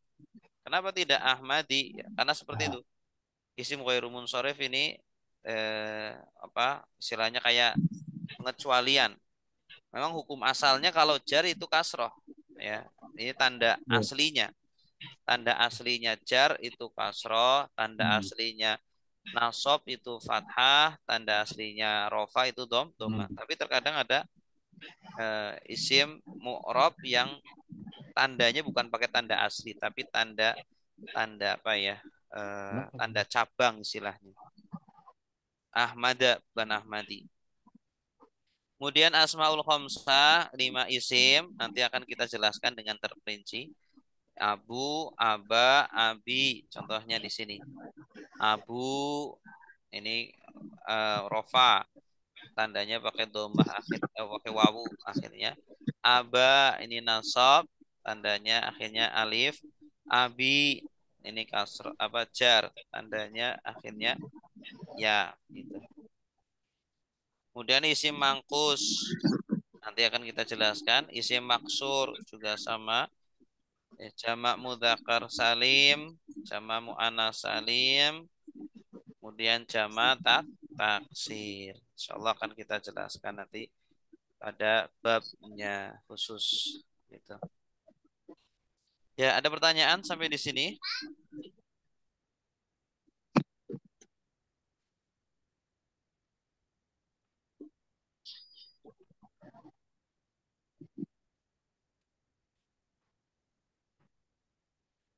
Kenapa tidak Ahmadi? Ya, karena seperti itu. Isim ghairu munsharif ini istilahnya kayak pengecualian. Memang hukum asalnya kalau jar itu kasroh, ya. Ini tanda aslinya. Tanda aslinya jar itu kasroh, tanda aslinya nasab itu fathah, tanda aslinya rofa itu domah. Tapi terkadang ada isim mu'rab yang tandanya bukan pakai tanda asli, tapi tanda apa ya? Tanda cabang istilahnya. Ahmada bukan Ahmadi. Kemudian asmaul khamsah 5 isim nanti akan kita jelaskan dengan terperinci. Abu, aba, abi. Contohnya di sini. Abu ini rofa, tandanya pakai domah akhir, pakai wawu akhirnya. Aba ini nasab, tandanya akhirnya alif. Abi ini kasr jar, tandanya akhirnya ya gitu. Kemudian isim mangkus nanti akan kita jelaskan. Isim maksur juga sama. Jamak mudzakkar salim, jamak muannats salim, kemudian jamak taksir. Insyaallah akan kita jelaskan nanti pada babnya khusus gitu. Ya, ada pertanyaan sampai di sini?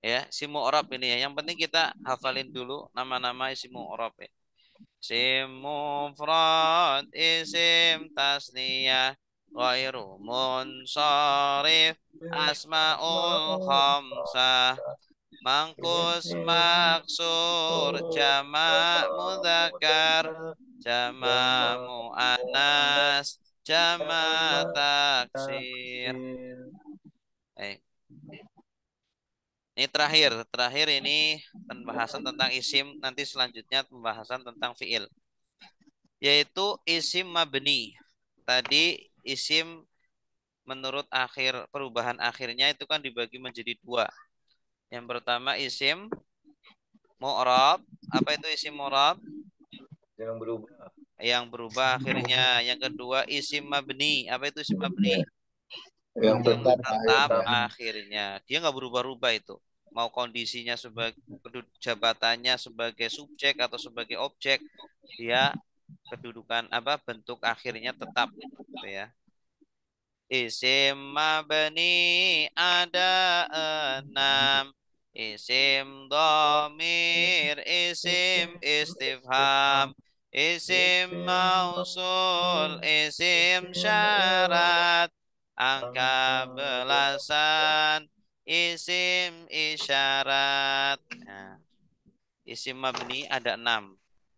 Ya, isim mu'rab ini ya. Yang penting kita hafalin dulu nama-nama isim mu'rab ya. Isim mufrad, isim tasniyah, ghairu munsharif, asmaul khamsah, mangkus maksur, jamak mudzakkar, jamak muannas, jamak taksir. Ini terakhir ini pembahasan tentang isim, nanti selanjutnya pembahasan tentang fiil. Yaitu isim mabni. Tadi isim menurut perubahan akhirnya itu kan dibagi menjadi 2. Yang pertama isim mu'rab. Apa itu isim mu'rab? Yang berubah. Yang berubah akhirnya. Yang kedua isim mabni. Apa itu isim mabni? Yang Tetap akhirnya. Dia nggak berubah-ubah itu. Mau kondisinya sebagai jabatannya sebagai subjek atau sebagai objek, dia kedudukan bentuk akhirnya tetap gitu ya. Isim mabni ada 6. Isim dhamir, isim istifham, isim mausul, isim syarat, angka belasan, isim isyarat. Nah, isim mabni ada 6.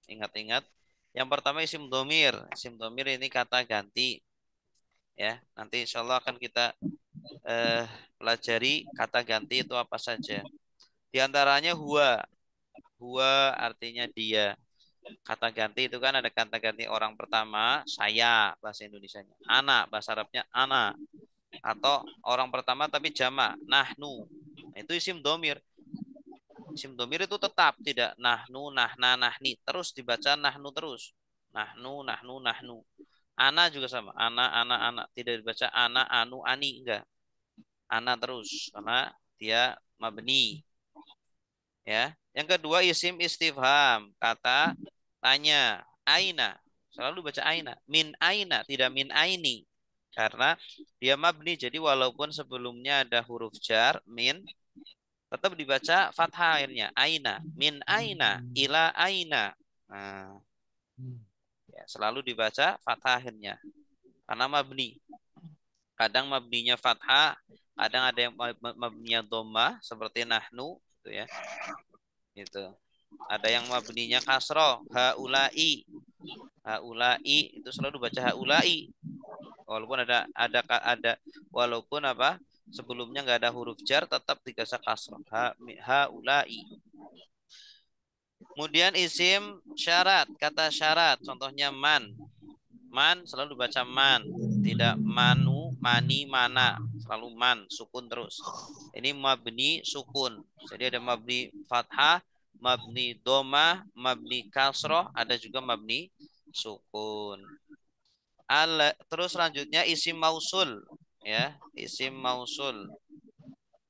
Ingat-ingat. Yang pertama isim domir. Isim domir ini kata ganti. Ya, nanti insya Allah akan kita pelajari kata ganti itu apa saja. Di antaranya huwa. Huwa artinya dia. Kata ganti itu kan ada kata ganti orang pertama, saya bahasa Indonesianya. Ana, bahasa Arabnya ana. Atau orang pertama tapi jamak, nahnu. Itu isim domir. Isim domir itu tetap tidak nahnu, nahna, nahni. Terus dibaca nahnu terus. Nahnu, nahnu, nahnu. Ana juga sama. Ana. Tidak dibaca ana, anu, ani. Enggak. Ana terus. Karena dia mabni. Ya. Yang kedua isim istifham. Kata tanya. Aina. Selalu baca aina. Min aina. Tidak min aini. Karena dia mabni. Jadi walaupun sebelumnya ada huruf jar. Min. Tetap dibaca fathah akhirnya. Aina. Min aina. Ila aina. Nah. Ya, selalu dibaca fathah akhirnya. Karena mabni. Kadang mabninya fathah, kadang ada yang mabninya dhammah seperti nahnu gitu ya. Gitu. Ada yang mabninya kasroh, haulai. Haulai itu selalu dibaca haulai. Walaupun ada walaupun apa? Sebelumnya nggak ada huruf jar tetap dibaca kasroh. Haulai. Kemudian isim syarat, kata syarat, contohnya man. Man selalu dibaca man, tidak manu, mani, mana, selalu man, sukun terus. Ini mabni sukun. Jadi ada mabni fathah, mabni domah, mabni kasroh, ada juga mabni sukun. Terus selanjutnya isim mausul, ya, isim mausul.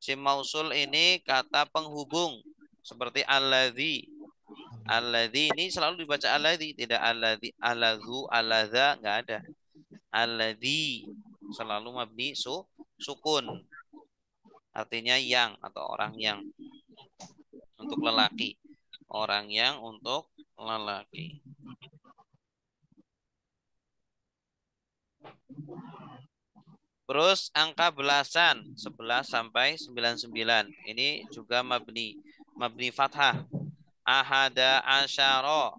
Isim mausul ini kata penghubung seperti alladzi. Alladzi ini selalu dibaca alladzi, tidak alladzi, aladzu, aladza, enggak ada. Alladzi selalu mabni sukun. Artinya yang atau orang yang untuk lelaki. Orang yang untuk lelaki. Terus angka belasan 11 sampai 99. Ini juga mabni fathah. Ahada asyara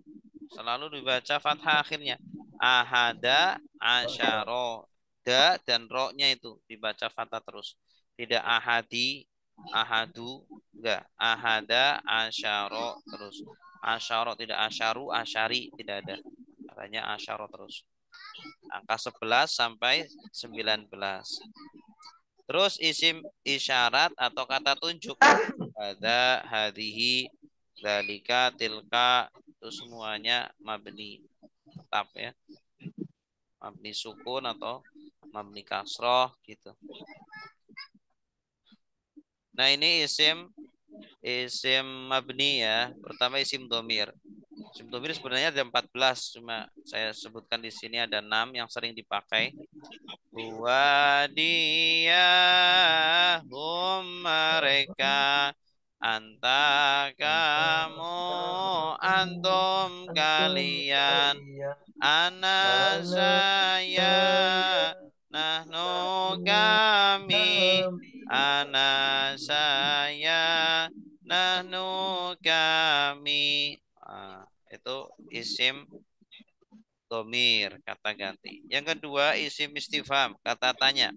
selalu dibaca fathah akhirnya. Ahada asyara. Da dan ro-nya itu dibaca fathah terus. Tidak ahadi, ahadu, enggak. Ahada asyara terus. Asyara tidak asyaru, asyari tidak ada. Katanya asyara terus. Angka 11 sampai 19. Terus isim isyarat atau kata tunjuk. Ada, hadihi, dzalika, tilka, itu semuanya mabni tetap ya. Mabni sukun atau mabni kasroh gitu. Nah, ini isim mabni ya. Pertama isim domir. Isim domir sebenarnya ada 14, cuma saya sebutkan di sini ada 6 yang sering dipakai. Wadiyahum mereka, anta kamu, antum kalian, ana saya, nahnu kami, ana saya, nahnu kami. Itu isim domir, kata ganti. Yang kedua isim istifham, kata tanya.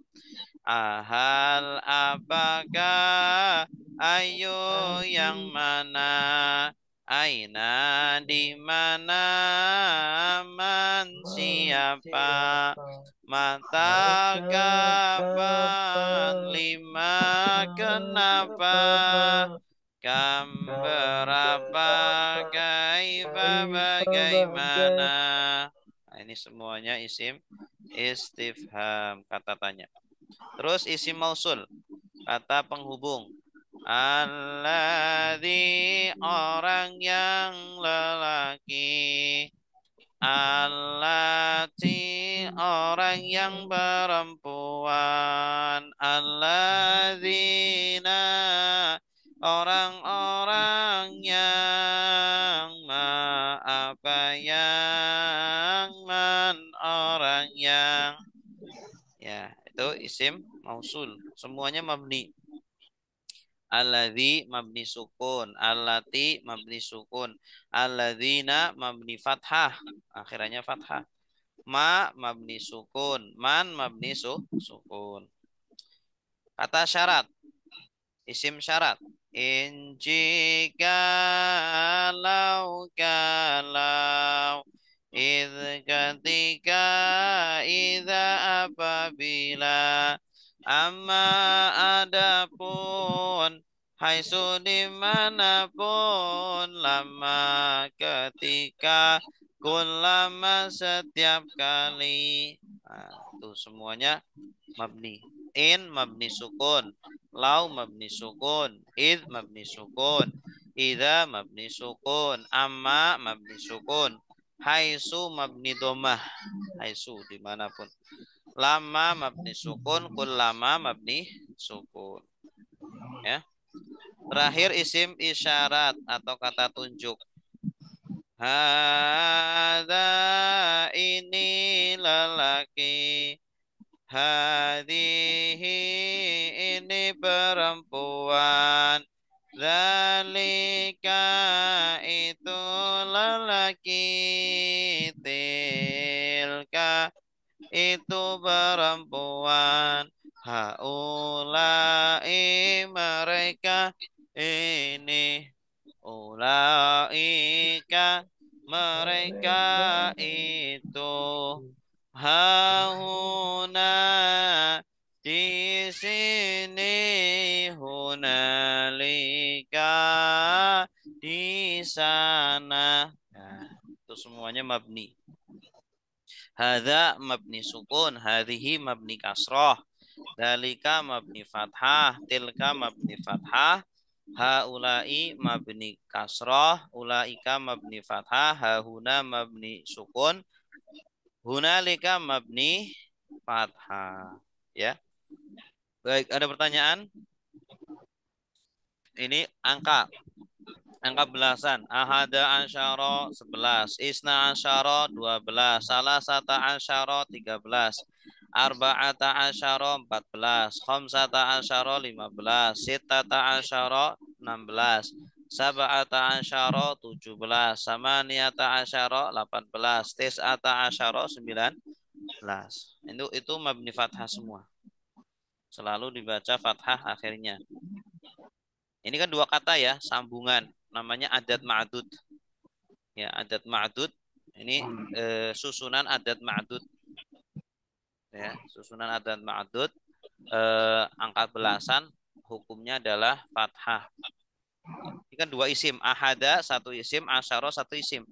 Ahal apakah, ayo yang mana, aina di mana, man siapa, mata kapan, lima kenapa, kam berapa, kaifa bagaimana. Nah, ini semuanya isim istifham, kata tanya. Terus isim mausul, kata penghubung. Alladzi, orang yang lelaki. Allati, orang yang perempuan. Alladzina, orang-orang yang apa yang man, orang yang. Ya, itu isim mausul. Semuanya mabni. Alladzi mabni sukun, allati mabni sukun, alladzina mabni fathah, akhirannya fathah. Ma mabni sukun, man mabni sukun. Kata syarat, isim syarat. In jika, kalau, ketika, idza apabila, amma adapun, haitsu dimanapun, lama ketika, kullama setiap kali. Nah, itu semuanya mabni. In mabni sukun, lau mabni sukun, id mabni sukun, idza mabni sukun, amma mabni sukun, haitsu mabni domah, haitsu dimanapun. Lama mabni sukun, kullama mabni sukun. Ya. Terakhir isim isyarat atau kata tunjuk. Hadza, ini lelaki. Hadihi, ini perempuan. Zalika itu lelaki, tilka itu perempuan, haulai mereka ini, ulaika mereka itu, hauna di sini, hunalika di sana. Nah, itu semuanya mabni. Hadza mabni sukun, hadhihi mabni kasroh, dalika mabni fathah, tilka mabni fathah, haulai mabni kasroh, ulaika mabni fathah, hahuna mabni sukun, hunalika mabni fathah. Ya. Baik, ada pertanyaan? Ini angka belasan. Ahada asyara 11, isna asyara 12, salasata asyara 13, arba'ata asyara 14, khamsata asyara 15, sittata asyara 16, sab'ata asyara 17, samaniyata asyara 18, tis'ata asyara 19. Itu mabni fathah semua. Selalu dibaca fathah akhirnya. Ini kan dua kata ya, sambungan. Namanya adat ma'dud. Ya, adat ma'dud. Ini susunan adat ma'dud. Ya, susunan adat ma'dud. Angka belasan, hukumnya adalah fathah. Ini kan dua isim. Ahada, satu isim. Asyara, satu isim.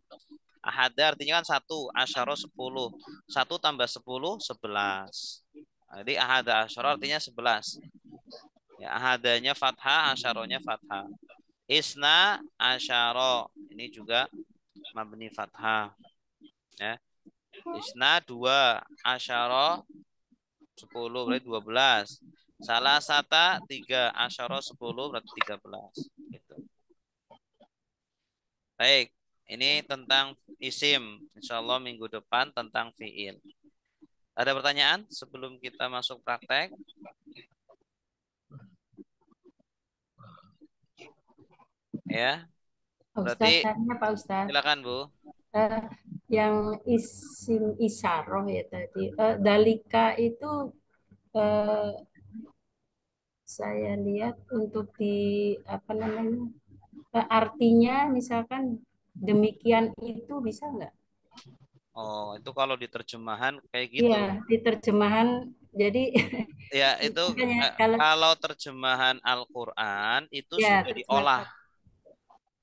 Ahada artinya kan satu. Asyara 10. 1 tambah 10, 11. Jadi ahada asyara artinya 11. Ya, ahadanya fathah, asyaronya fathah. Isna asyara, ini juga mabni fathah. Ya. Isna 2, asyara 10 berarti 12. Salasata 3, asyara 10 berarti 13. Gitu. Baik, ini tentang isim. Insyaallah minggu depan tentang fiil. Ada pertanyaan sebelum kita masuk praktek? Ya. Pak Berarti Ustadz, tanya Pak Ustadz, silakan Bu. yang isim isaroh ya tadi, dalika itu eh, saya lihat untuk di apa namanya, artinya misalkan demikian itu bisa nggak? Oh, itu kalau di terjemahan kayak gitu. Iya, di terjemahan jadi Ya, itu makanya kalau kalau terjemahan Al-Qur'an itu ya sudah diolah. terjemahan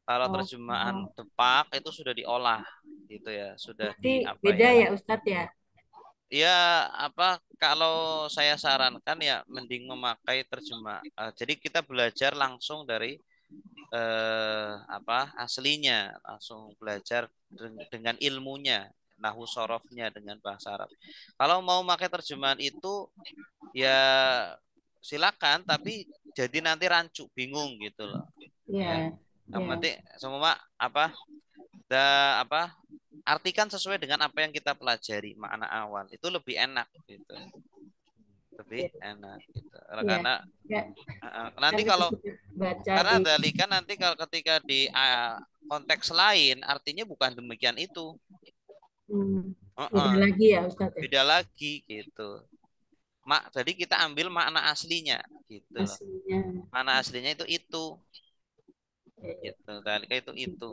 Kalau oh, terjemahan oh, tepak itu sudah diolah gitu ya, sudah berarti di apa beda ya? ya Ustadz ya? Ya, apa kalau saya sarankan ya mending memakai terjemah. Jadi kita belajar langsung dari apa aslinya, langsung belajar dengan ilmunya, nahu sorofnya dengan bahasa Arab. Kalau mau pakai terjemahan itu ya silakan, tapi jadi nanti rancu, bingung gitu loh. Ya, Iya, yang iya, penting semua apa apa artikan sesuai dengan apa yang kita pelajari makna awal itu lebih enak gitu, lebih iya, enak gitu. iya. Karena Ya, nanti karena kalau sudah baca karena di dalika nanti kalau ketika di konteks lain artinya bukan demikian itu. beda Uh-uh, lagi ya Ustadz ya, beda lagi gitu. Jadi kita ambil makna aslinya gitu loh. aslinya. Makna aslinya itu Eh, gitu. Dalika itu. gitu.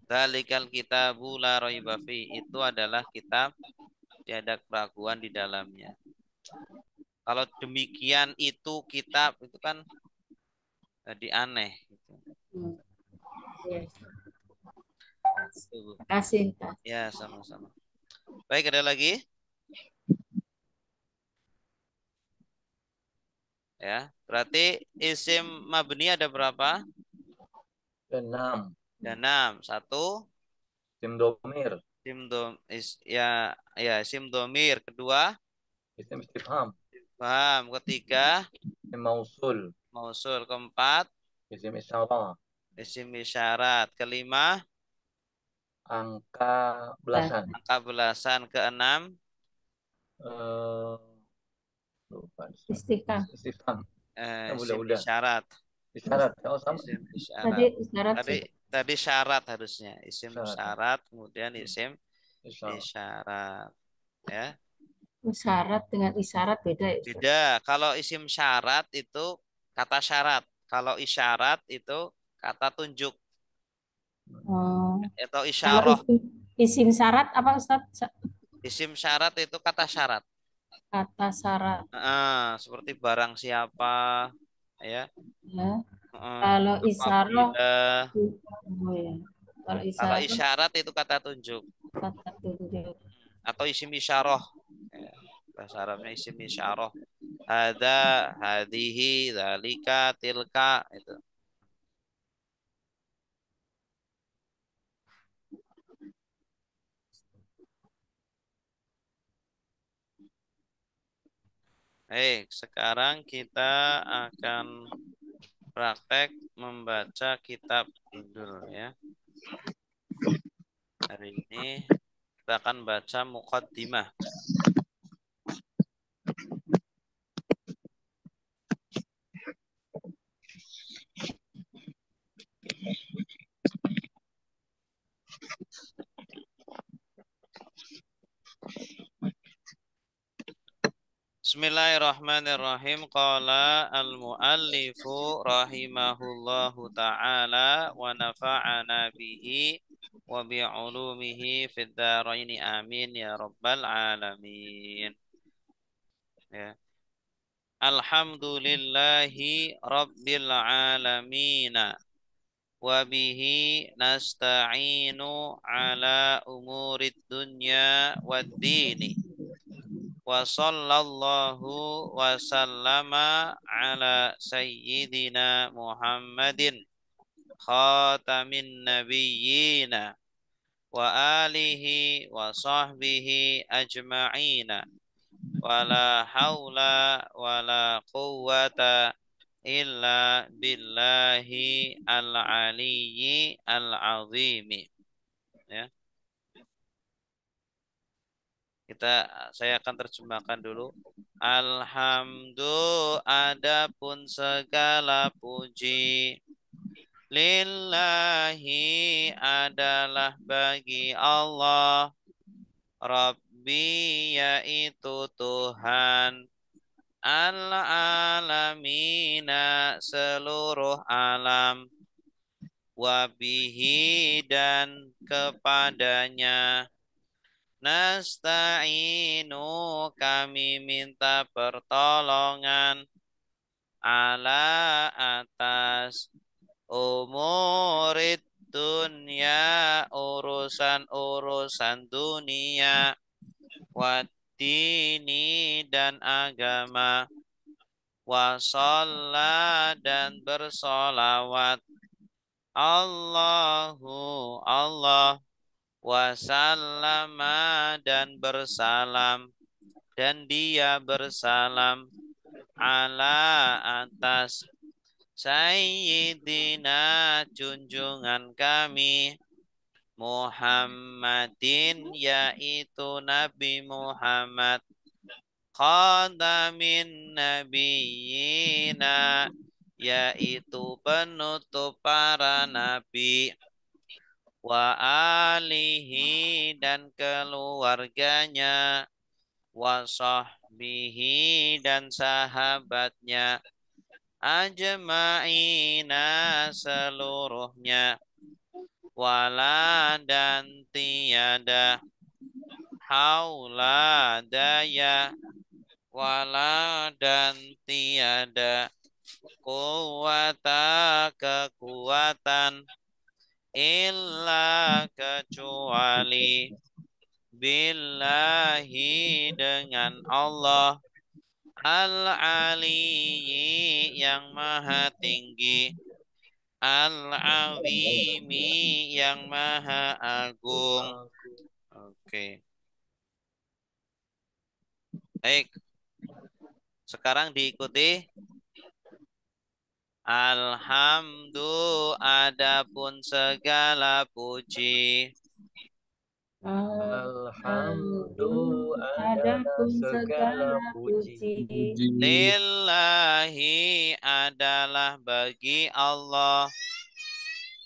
Dalikal kitabu la raiba fi, itu adalah kitab tiada keraguan di dalamnya. Kalau demikian itu kitab itu kan jadi aneh gitu. Hmm, ya. Itu, Bu. Terima kasih Ustadz. Ya, sama-sama. Baik, ada lagi? Ya, berarti isim mabni ada berapa? 6. Ada 6. Satu, Isim domir. isim domir. Kedua, Isim istifham. paham. Ketiga, Isim mausul. mausul. Keempat, Isim isyarah. isim isyarat. Kelima, Angka belasan. angka belasan. Keenam, Eh, lupa. Istikah. Istifham. isim Udah. isyarat. Isyarat. Oh, sama. Isim Tadi isyarat. isyarat Tadi sih. tadi syarat harusnya. Isim Isyarat. syarat kemudian isim Isyarat. isyarat. Ya. Syarat dengan isyarat beda ya, Ustaz? Beda. Kalau isim syarat itu kata syarat. Kalau isyarat itu kata tunjuk Oh, atau kalau isyarah. isim syarat apa Ustaz? Isim syarat itu kata syarat. Kata syarat Seperti barang siapa, ya. ya. Kalau isyarah, Apabila. oh ya. Kalau Kalau isyarah isyarat itu kata tunjuk kata tunjuk. atau isim isyarah. Ya, bahasa Arabnya isim isyarah. Hada, hadihi, dzalika, tilka itu. Baik, sekarang kita akan praktek membaca kitab Indul ya. Hari ini kita akan baca muqaddimah. Bismillahirrahmanirrahim. Qala al-muallifu rahimahullahu ta'ala wa nafa'ana bihi wa bi'ulumihi fid dharaini amin ya rabbal alamin. Ya. Alhamdulillahi rabbil alamin wa bihi nasta'inu ala umurid dunya wad dini. Wa sallallahu wa sallama ala sayyidina Muhammadin khatamin nabiyyina wa alihi wa sahbihi ajma'ina wa la hawla wa la quwwata illa billahi al-aliyyi al-azimi. Ya. Saya akan terjemahkan dulu. Adapun segala puji lillahi adalah bagi Allah, Rabbi yaitu Tuhan, al-alamina seluruh alam, wabihi dan kepadanya nasta'inu kami minta pertolongan ala atas umurid dunia urusan-urusan dunia waddini dan agama wasalla dan bersolawat Allahu Allah wasallama dan bersalam dan dia bersalam ala atas Sayyidina junjungan kami Muhammadin yaitu Nabi Muhammad khadamin nabiyina yaitu penutup para nabi wa alihi dan keluarganya wa sahbihi dan sahabatnya ajma'ina seluruhnya wala dan tiada haula daya wala dan tiada quwata kekuatan illa kecuali billahi dengan Allah al-aliyyi yang maha tinggi al-azimi yang maha agung. Oke. Baik. Sekarang diikuti Alhamdulillah adapun segala puji Alhamdu adalah Adapun segala segala puji. puji Lillahi adalah bagi Allah.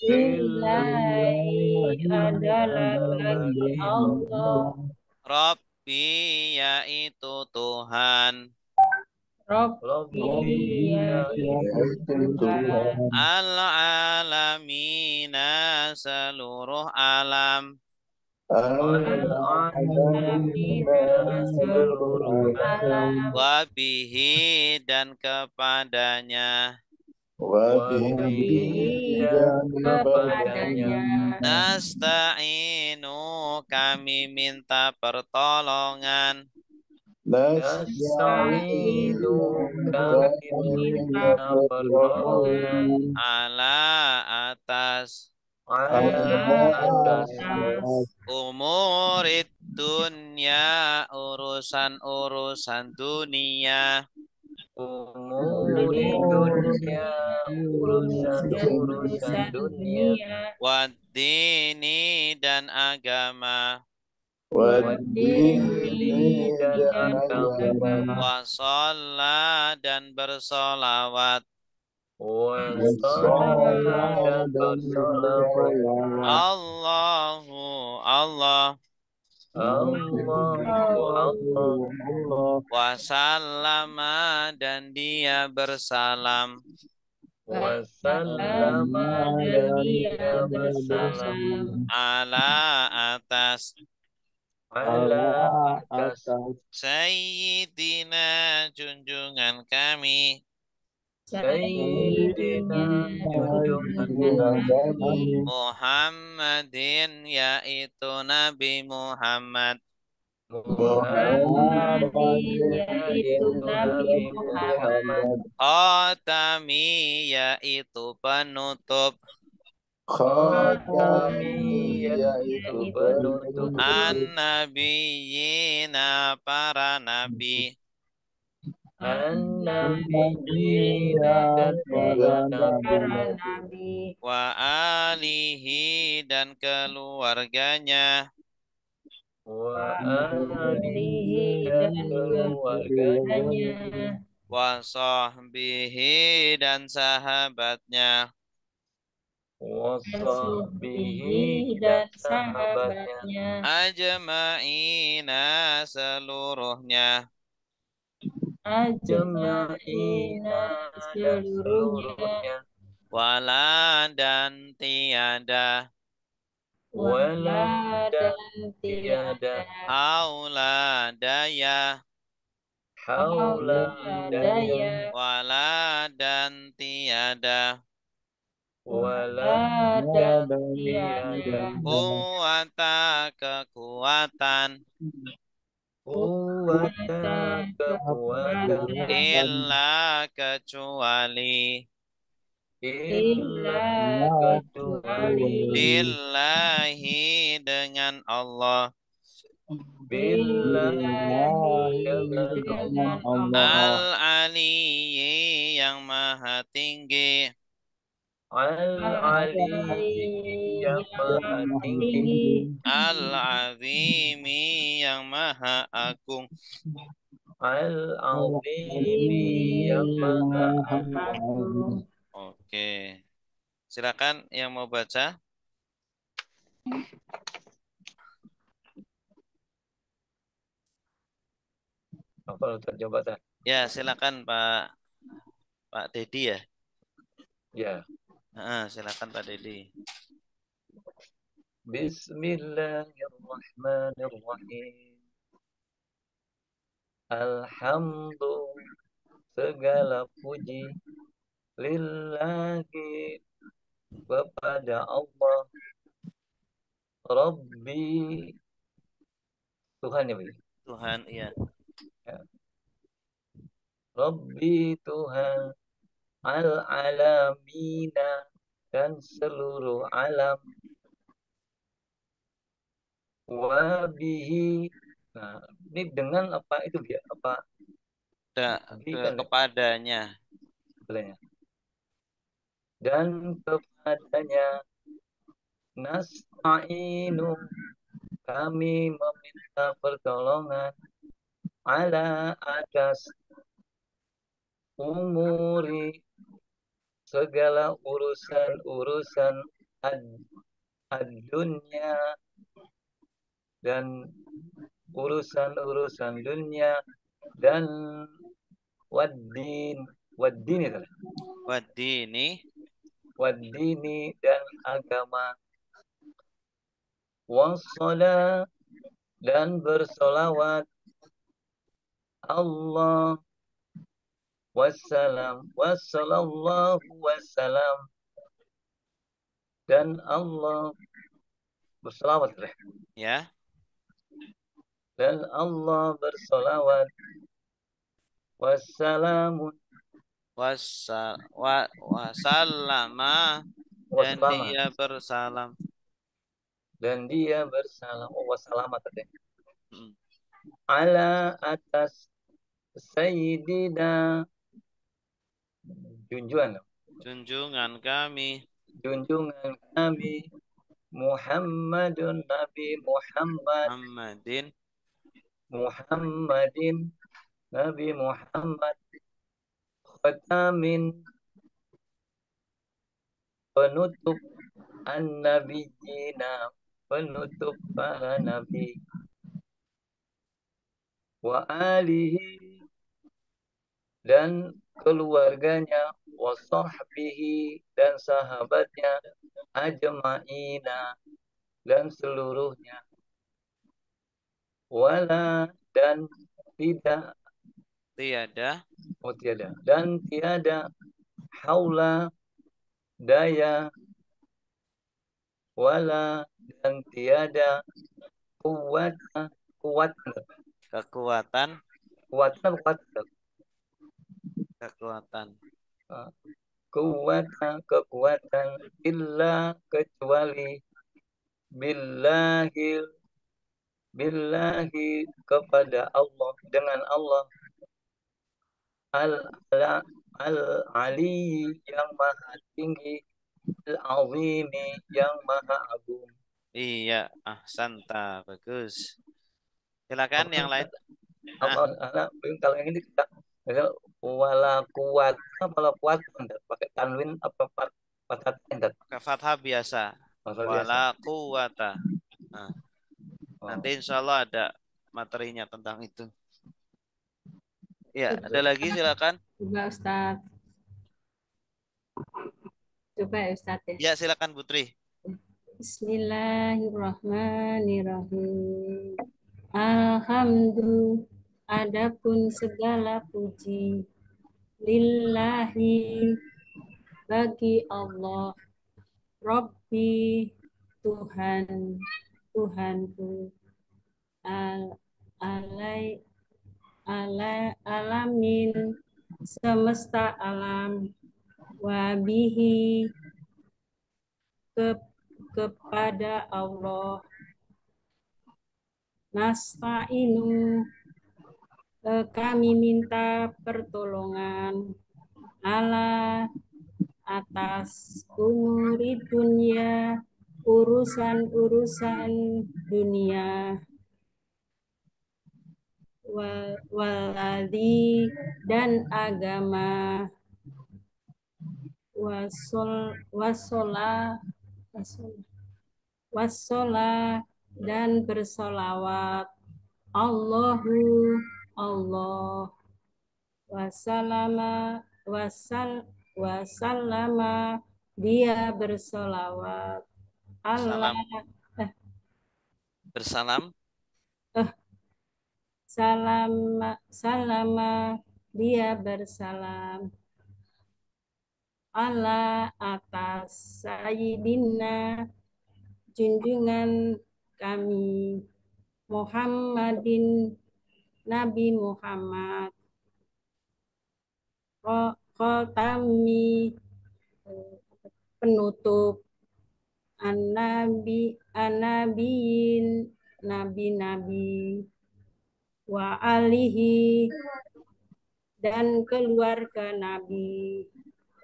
lillahi adalah bagi Allah. Rabbi yaitu Tuhan. Rabbi yaitu Tuhan. Al-alamina seluruh alam. Alamina seluruh alam. Wabihi dan kepadanya. Wabihi dan kepadanya. Nasta'inu kami minta pertolongan. Nasta'inu kami minta pertolongan Ala atas ala atas umurid dunia urusan-urusan dunia. umuri dunia, urusan-urusan dunia, Waddini dan agama. Wadini dan agama, Wasalla dan bersolawat. wassalam dan bersolawat. Allahu Allah. Allahu Allah. Wasallama dan dia bersalam. Wasallama dan dia bersalam Ala atas ala atas Sayyidina junjungan kami. Sayyidina junjungan kami Muhammadin yaitu Nabi Muhammad. Muhammadin yaitu Nabi Muhammad. Khatami yaitu penutup. Khatami yaitu penutup An-nabiyina para nabi. An-nabiyina dan para para nabi. nabi. Wa alihi dan keluarganya. Wa Alihi alihi dan dan keluarganya. Wa sahbihi dan sahabatnya. Wa sahbihi dan dan sahabatnya. Ajma'ina seluruhnya. Ajma'ina dan seluruhnya. seluruhnya. Wala dan tiada. Wala dan tiada. Haula daya. haula daya. Wala dan tiada. Wala dan tiada. Quwata kekuatan. Quwata kekuatan. Illa kecuali. Illa kecuali. Billahi dengan Allah. Billahi dengan Allah. Al-Aliyyi yang maha tinggi. Al-Aliyyi yang maha tinggi. Al-Azimi yang maha agung. Al-Azimi yang maha agung. Oke. Silakan yang mau baca. Apa Ustaz jabatan? Ya, silakan Pak Dedi ya. Ya. Silakan Pak Dedi. Bismillahirrahmanirrahim. Alhamdu segala puji lillahi kepada Allah. Rabbi Tuhan ya, Bi? Tuhan, iya. Ya. Rabbi Tuhan al-alamina dan seluruh alam. Wabihi. Nah, ini dengan apa itu dia? Apa? Kepadanya. Sebenarnya. Dan kepadanya nasta'inu kami meminta pertolongan ala atas umuri segala urusan-urusan ad-dunya dan urusan-urusan dunia dan waddin itu waddini dan agama wassalam dan bersolawat Allah wassalam wassallallahu wassalam dan Allah bersolawat Ya. dan Allah bersolawat wassalamun Wasallama dan dia bersalam. Oh wassalamat ala atas sayyidina junjungan kami Muhammadun Nabi Muhammadin Nabi Muhammad khatamin penutup an-nabiyina penutup para nabi wa alihi dan keluarganya wa sahbihi dan sahabatnya ajma'ina dan seluruhnya wala dan tiada dan tiada haula daya wala dan tiada kekuatan illa kecuali billahi kepada Allah dengan Allah al-ali yang maha tinggi al-azimi yang maha agung. Iya, ahsanta, bagus. Silakan yang lain. Kalau yang ini kita wala kuat pakai tanwin apa fathah pakai fathah biasa. Wala quwata. Nah, nanti insya Allah ada materinya tentang itu. Ya, ada lagi silakan. Coba Ustaz. Coba ya Ustaz ya. Ya, silakan Putri. Bismillahirrahmanirrahim. Alhamdulillah, adapun segala puji lillahi bagi Allah, Rabbi Tuhanku, alamin semesta alam, wabihi kepada Allah nasta'inu kami minta pertolongan ala atas umuri dunia urusan-urusan dunia waladi dan agama wassola dan bersolawat Allahu Allah wasallama dia bersolawat Allah bersalam salama dia bersalam Allah atas sayyidina junjungan kami Muhammadin Nabi Muhammad khatami penutup an-nabiyin nabi-nabi wa alihi dan keluarga nabi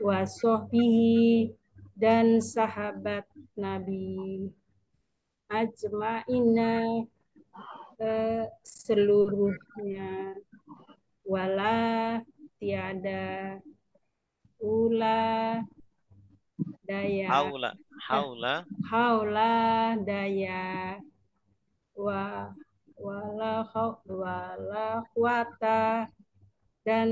wa sahbihi dan sahabat nabi ajma'ina seluruhnya, wala tiada ula daya haula haula daya wala quwata dan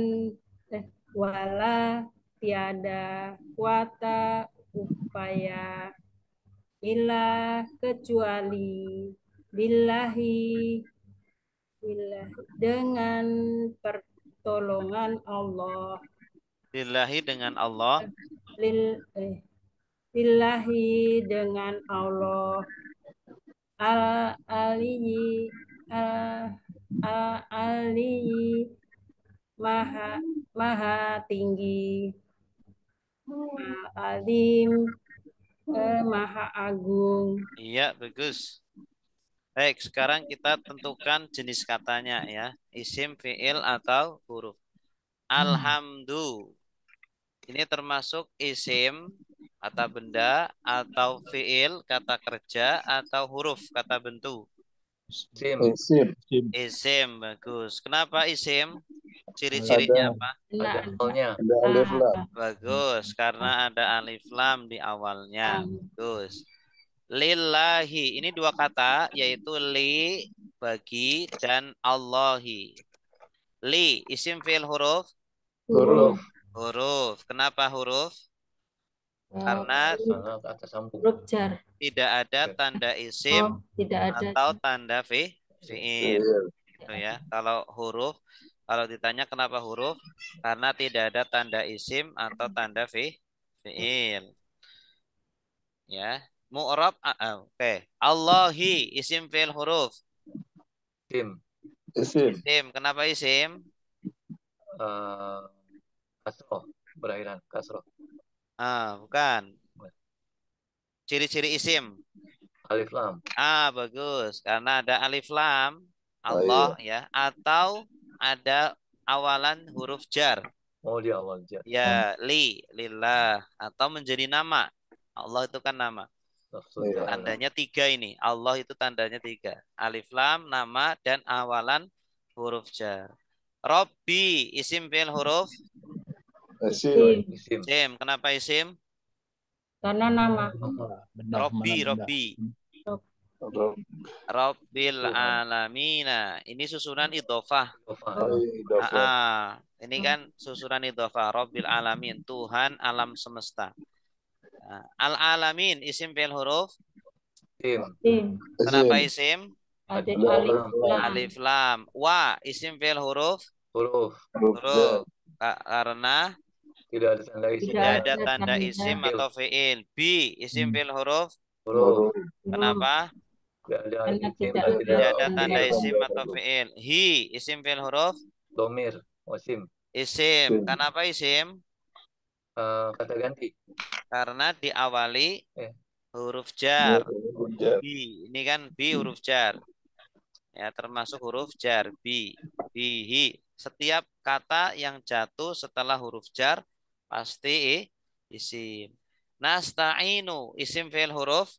wala tiada kuata upaya illa kecuali billahi dengan pertolongan Allah, billahi dengan Allah, billahi dengan Allah, aliyi aliyi maha tinggi, alim maha agung. iya bagus. Baik, sekarang kita tentukan jenis katanya ya, isim, fiil atau huruf. Alhamdu, ini termasuk isim kata benda atau fiil kata kerja atau huruf kata bentuk. Isim. Isim. Isim, bagus. Kenapa isim? Ciri-cirinya apa? Ada awalnya. Ada alif lam. Bagus, karena ada alif lam di awalnya. Bagus. Lillahi, ini dua kata, yaitu li, bagi, dan Allahi. Li, isim fiil huruf? Huruf. Huruf. Kenapa huruf? Karena Kata sambung. Huruf jar. tidak ada tanda isim Tidak ada. atau tanda fiil. Gitu ya. Kalau huruf, kalau ditanya kenapa huruf? Karena tidak ada tanda isim atau tanda fiil. Ya. Mu'rab, oke. Allahi, isim fiil huruf. Isim. Isim. Isim, kenapa isim? Kasroh. Berakhiran kasroh. Bukan. Ciri-ciri isim. Alif lam. Bagus. Karena ada alif lam, Allah ya, atau ada awalan huruf jar. Oh, di awal jar. Ya, lillah, atau menjadi nama. Allah itu kan nama. Tandanya 3 ini. Allah itu tandanya 3. Alif lam, nama, dan awalan huruf jar. Robbi, isim fi'il huruf? Isim. Isim. Kenapa isim? Karena nama. Robbi. Rabbil alamina. Ini susunan idhofah. Ini kan susunan idhofah. Rabbil alamin, Tuhan alam semesta. Al-alamin, isim fi'il huruf? Isim. Kenapa isim? Ada Alif lam. Wa, isim fi'il huruf? Huruf. Karena tidak ada tanda isim. Tidak ada tanda isim atau fi'il. B, isim fi'il huruf? Huruf. Kenapa? Tidak ada tanda isim atau fi'il. Hi, isim fi'il huruf? Domir. Wasim. Isim. Kenapa isim? Kata ganti. Karena diawali huruf jar. Bi, ini kan bi huruf jar. Ya, termasuk huruf jar. Bi, bihi. Setiap kata yang jatuh setelah huruf jar pasti isim. Nasta'inu, isim fi'il huruf?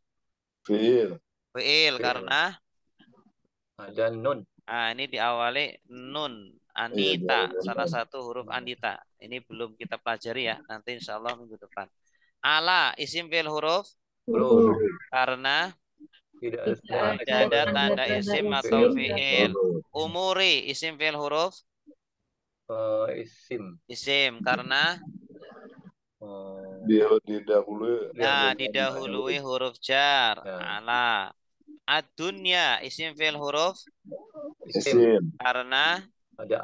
Fi'il karena ada nun. ini diawali nun. Anita, salah satu huruf anita. Ini belum kita pelajari ya. Nanti insya Allah minggu depan. Ala, isim fi'il huruf? Huruf. Karena tidak ada tanda isim atau fi'il. Umuri, isim fi'il huruf? Isim. Isim, karena didahului huruf jar. Ala. Ad-dunya, isim fi'il huruf? Isim. Karena ada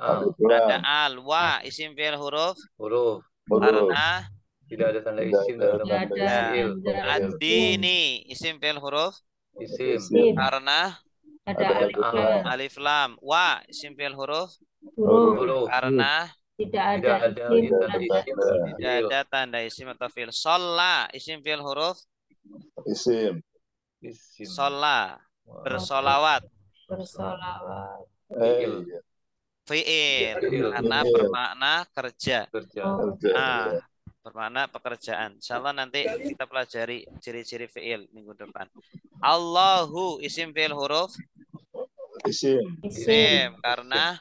al. Wa, isim fi'il huruf? Huruf. Karena tidak ada tanda isim dalam fi'il. Ad-dini, isim fi'il huruf? Isim. Karena ada alif lam. Wa, isim fi'il huruf? Huruf. Karena tidak ada tanda isim atau fi'il. Sholla, isim fi'il huruf? Isim. Sholla, bersolawat. Fi'il, karena bermakna kerja. bermakna pekerjaan. Insyaallah nanti kita pelajari ciri-ciri fi'il minggu depan. Allahu isim fi'il huruf Isim. isim karena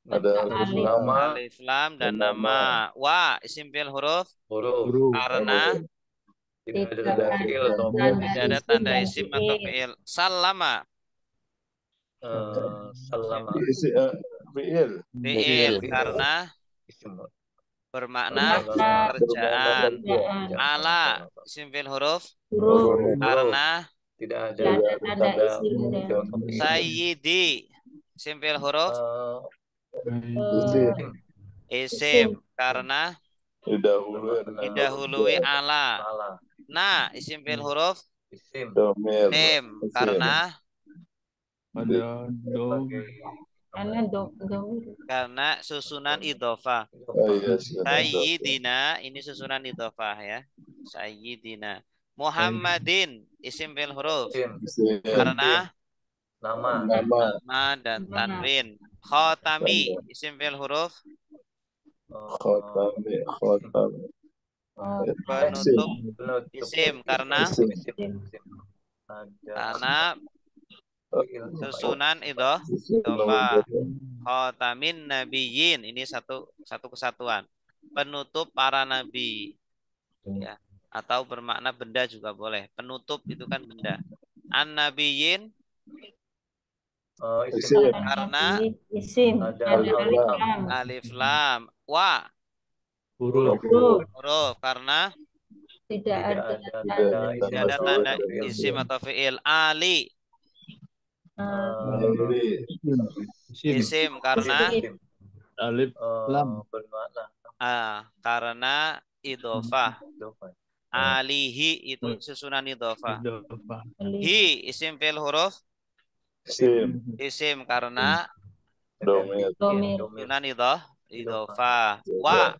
Ada Alif. Nama. alif lam dan nama. Wa isim fi'il huruf Huruf. Huruf. karena Tidak ada Tidak tanda ada fi'il atau tanda tidak ada isim tanda dan isim atau fi'il. fi'il. Salama Salama. Isim. Fi'il. fi'il Fi'il. karena Isim. bermakna Bermakna pekerjaan. pekerjaan. Ala isim fi'il huruf Huruf. karena Tidak ada Tidak ada tanda tanda isim dan isim atau fi'il. sayyidi isim fi'il huruf Isim. isim karena didahului ala. Salah. Na isim fi'il huruf Isim. Domir. mim Isim. karena Ada dom. karena domir. karena susunan idhofah. Oh iya. Sudah. Sayyidina ini susunan idhofah ya. Sayyidina. Muhammadin isim fi'il huruf Isim. Isim. karena Nama. Nama. nama dan tanwin. Khatami isim fi'il huruf Khotami. Khotami. Oh, penutup Penutup. isim karena Isim. Isim. Ada karena fi'il. susunan Isim. idhofah. Khatamin nabiyyin ini satu kesatuan. Penutup para nabi ya atau bermakna benda juga boleh. Penutup itu kan benda. An-nabiyyin Isim. karena isim Ada ada alif alif lam. lam. alif lam. Wa Huruf. Huruf. huruf karena Tidak ada tidak ada tanda isim atau fi'il. Ali Ali. Isim. isim karena Alif lam. Bermakna karena idhofah. idhofah. Alihi itu susunan idhofah. Idhofah. Hi isim fi'il huruf Isim. isim karena Domir. domir. susunan idhofah. Wa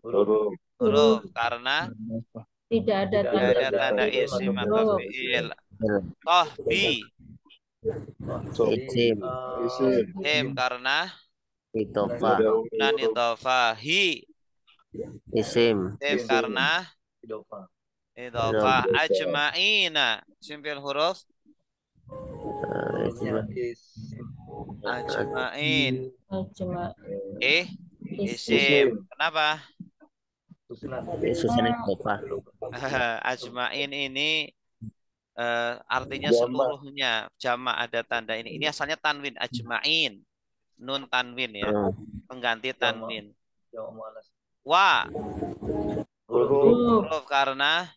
Huruf. huruf karena Idhofah. Tidak ada tidak ada tanda tanda isim atau fi'il. Tohbi Isim. Isim. isim karena Idhofah. susunan idhofah. Hi Isim. isim karena Idhofah. idhofah. Ajma'ina isim fi'il huruf Hurufnya isim. ajma'in cuma isim. Kenapa? Susunan. Susunan idhofah. Ajma'in ini artinya Jamak. seluruhnya jamak ada tanda ini. Ini asalnya tanwin ajma'in. Nun tanwin ya. Pengganti tanwin. Jamak muannas. Wa Huruf. huruf karena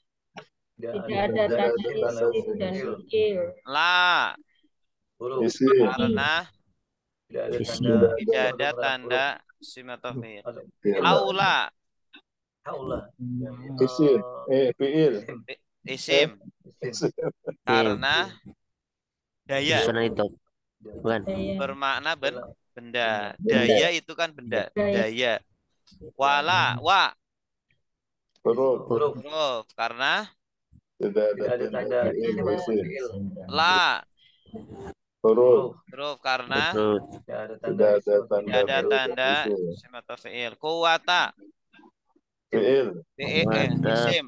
tidak ada tanda isim dan fi'il. la Huruf. Isim. karena Tidak ada Isim. tanda tidak ada tanda isim atau fi'il. Fi'il. Aula Haula. Isim. Fi'il. isim Isim. karena daya Susunan idhofah. Bukan. Daya. bermakna benda. Daya itu kan benda. Daya. Wala wa Huruf. Huruf. huruf karena Tidak Tidak ada tanda isim atau Isim. fi'il. la Huruf. huruf karena Terus Tidak ada tanda Tidak isim ada atau tidak ada Isim. tanda isim atau fi'il. Kuwata Fi'il. isim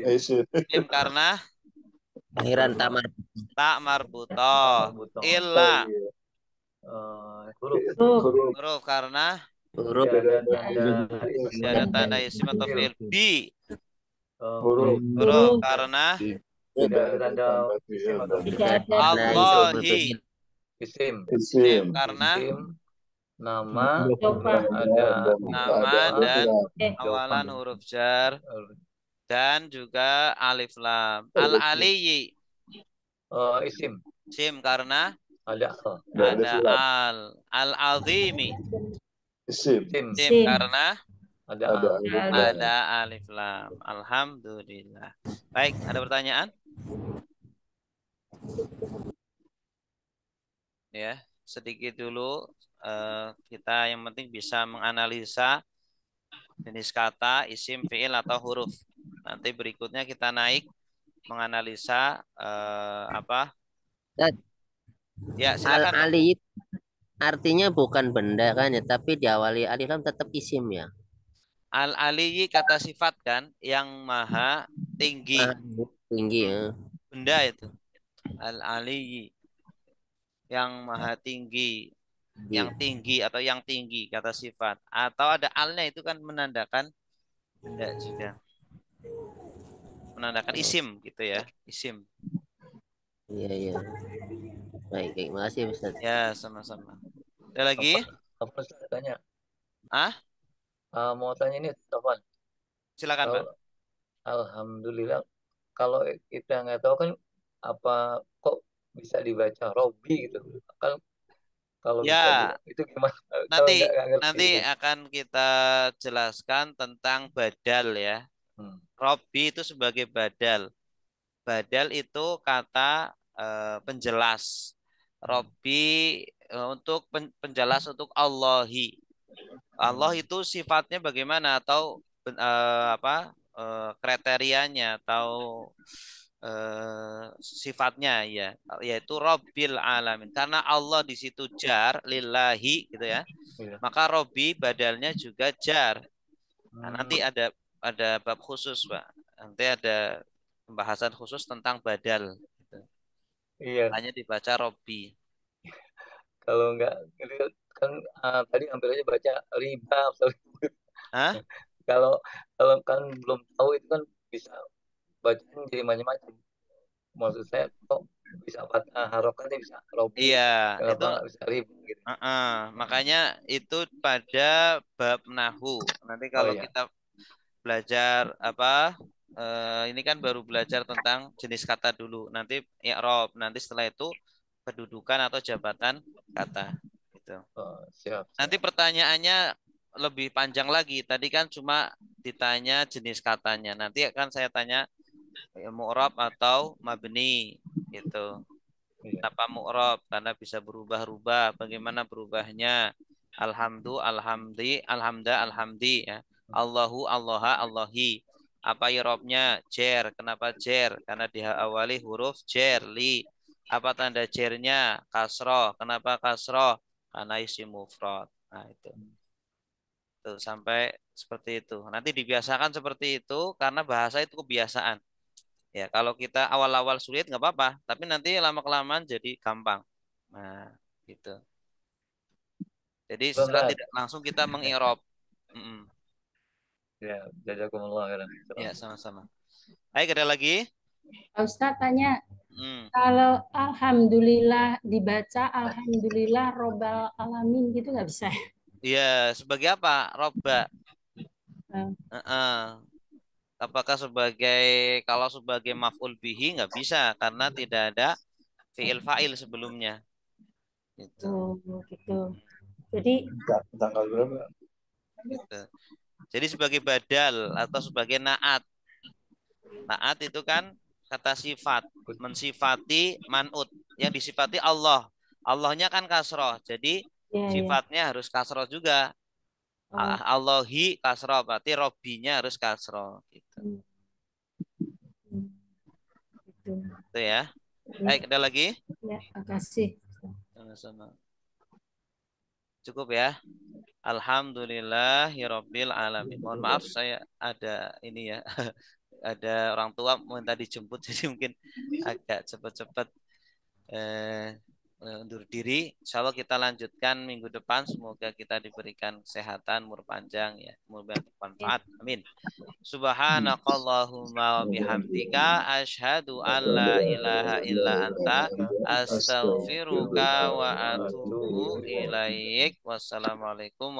Isim. isim karena akhiran tamar. tak marbutoh. Illa huruf. Huruf. huruf karena Huruf. Tidak ada tanda isim tidak ada tanda isim atau fi'il. Bi Huruf. huruf karena Tidak ada tanda isim atau Tidak fi'il. ada Allahi Isim. isim Isim. karena Isim. Nama. idhofah. Ada nama dan idhofah. awalan huruf jar dan juga alif lam. Al-aliyyi isim. isim karena Ada ada al-azimi Isim. isim. isim karena Ada ada alif lam. Alhamdulillah. Baik, ada pertanyaan? Ya, sedikit dulu kita yang penting bisa menganalisa jenis kata, isim, fiil atau huruf. Nanti berikutnya kita naik menganalisa apa? Ustaz. Ya, silakan. Dok. Al-ali artinya bukan benda kan ya, tapi diawali alif lam tetap isim ya. Al-aliyyi kata sifat kan, yang maha tinggi. Tinggi ya. Benda itu. Al-aliyyi, yang maha tinggi. Yang tinggi atau yang tinggi kata sifat. Atau ada alnya itu kan menandakan benda juga. Menandakan isim gitu ya, isim. Iya, iya. Baik, terima kasih Ustaz. Ya, sama-sama. Ada lagi? Apa Ustaz tanya? Mau tanya ini, Taufan. Silakan, Pak. Alhamdulillah. Kalau kita nggak tahu kan apa kok bisa dibaca Robi gitu. Kan kalau Ya, itu gimana? Kalau nanti nggak ngerti gitu. akan kita jelaskan tentang badal ya. Robi itu sebagai badal. Badal itu kata penjelas. Robi untuk penjelas untuk Allahi. Allah itu sifatnya bagaimana atau kriterianya atau sifatnya ya, yaitu Robbil alamin. Karena Allah di situ jar lillahi gitu ya. Maka Robbi badalnya juga jar. Nah, nanti ada bab khusus, Pak. Nanti ada pembahasan khusus tentang badal. Gitu. Iya. Hanya dibaca Robbi. Kalau nggak kan tadi ambil aja baca riba. Kalau kan belum tahu itu kan bisa bacanya jadi macam-macam. Maksud saya kok bisa harokannya bisa Robi. Iya, Kenapa itu nggak bisa riba gitu? makanya itu pada bab nahu. Nanti kalau kita belajar ini kan baru belajar tentang jenis kata dulu. Nanti i'rab, nanti setelah itu kedudukan atau jabatan kata. Gitu. Siap. Nanti pertanyaannya lebih panjang lagi. Tadi kan cuma ditanya jenis katanya. Nanti akan saya tanya mu'rab atau mabni gitu. Kenapa mu'rab? Karena bisa berubah-ubah. Bagaimana berubahnya? Alhamdi ya. Allahu allaha allahi. Apa i'rabnya? Jer. Kenapa jer? Karena diawali huruf jer li. Apa tanda jernya? Kasroh. Kenapa kasroh? Karena isim mufrad. Nah, itu. Tuh, sampai seperti itu. Nanti dibiasakan seperti itu karena bahasa itu kebiasaan. Ya, kalau kita awal-awal sulit nggak apa-apa, tapi nanti lama-kelamaan jadi gampang. Nah, gitu. Jadi secara tidak langsung kita mengi'rab. Ya, jazakumullah khairan. Ya, sama-sama. Baik, ada lagi? Ustaz tanya, kalau alhamdulillah dibaca alhamdulillah robbal alamin gitu nggak bisa? Iya, sebagai apa? Robba. Apakah kalau sebagai maf'ul bihi nggak bisa karena tidak ada fi'il fa'il sebelumnya. Gitu. Oh, gitu. Jadi tanggal berapa? Gitu. Jadi sebagai badal atau sebagai naat. Naat itu kan kata sifat, mensifati man'ut. Yang disifati Allah. Allahnya kan kasroh. Jadi sifatnya harus kasroh juga. Allahi kasroh. Berarti Robbinya harus kasroh. Gitu. Itu ya. Baik, ada lagi? Ya, makasih. Sama-sama. Cukup ya. Alhamdulillahirabbil alamin. Mohon maaf saya ada ini ya. Ada orang tua minta dijemput jadi mungkin agak cepat-cepat undur diri. Insyaallah kita lanjutkan minggu depan. Semoga kita diberikan kesehatan, umur panjang ya, semoga bermanfaat. Amin. Subhanakallahumma wa bihamdika asyhadu an la ilaha illa anta astaghfiruka wa atubu ilaik. Wassalamualaikum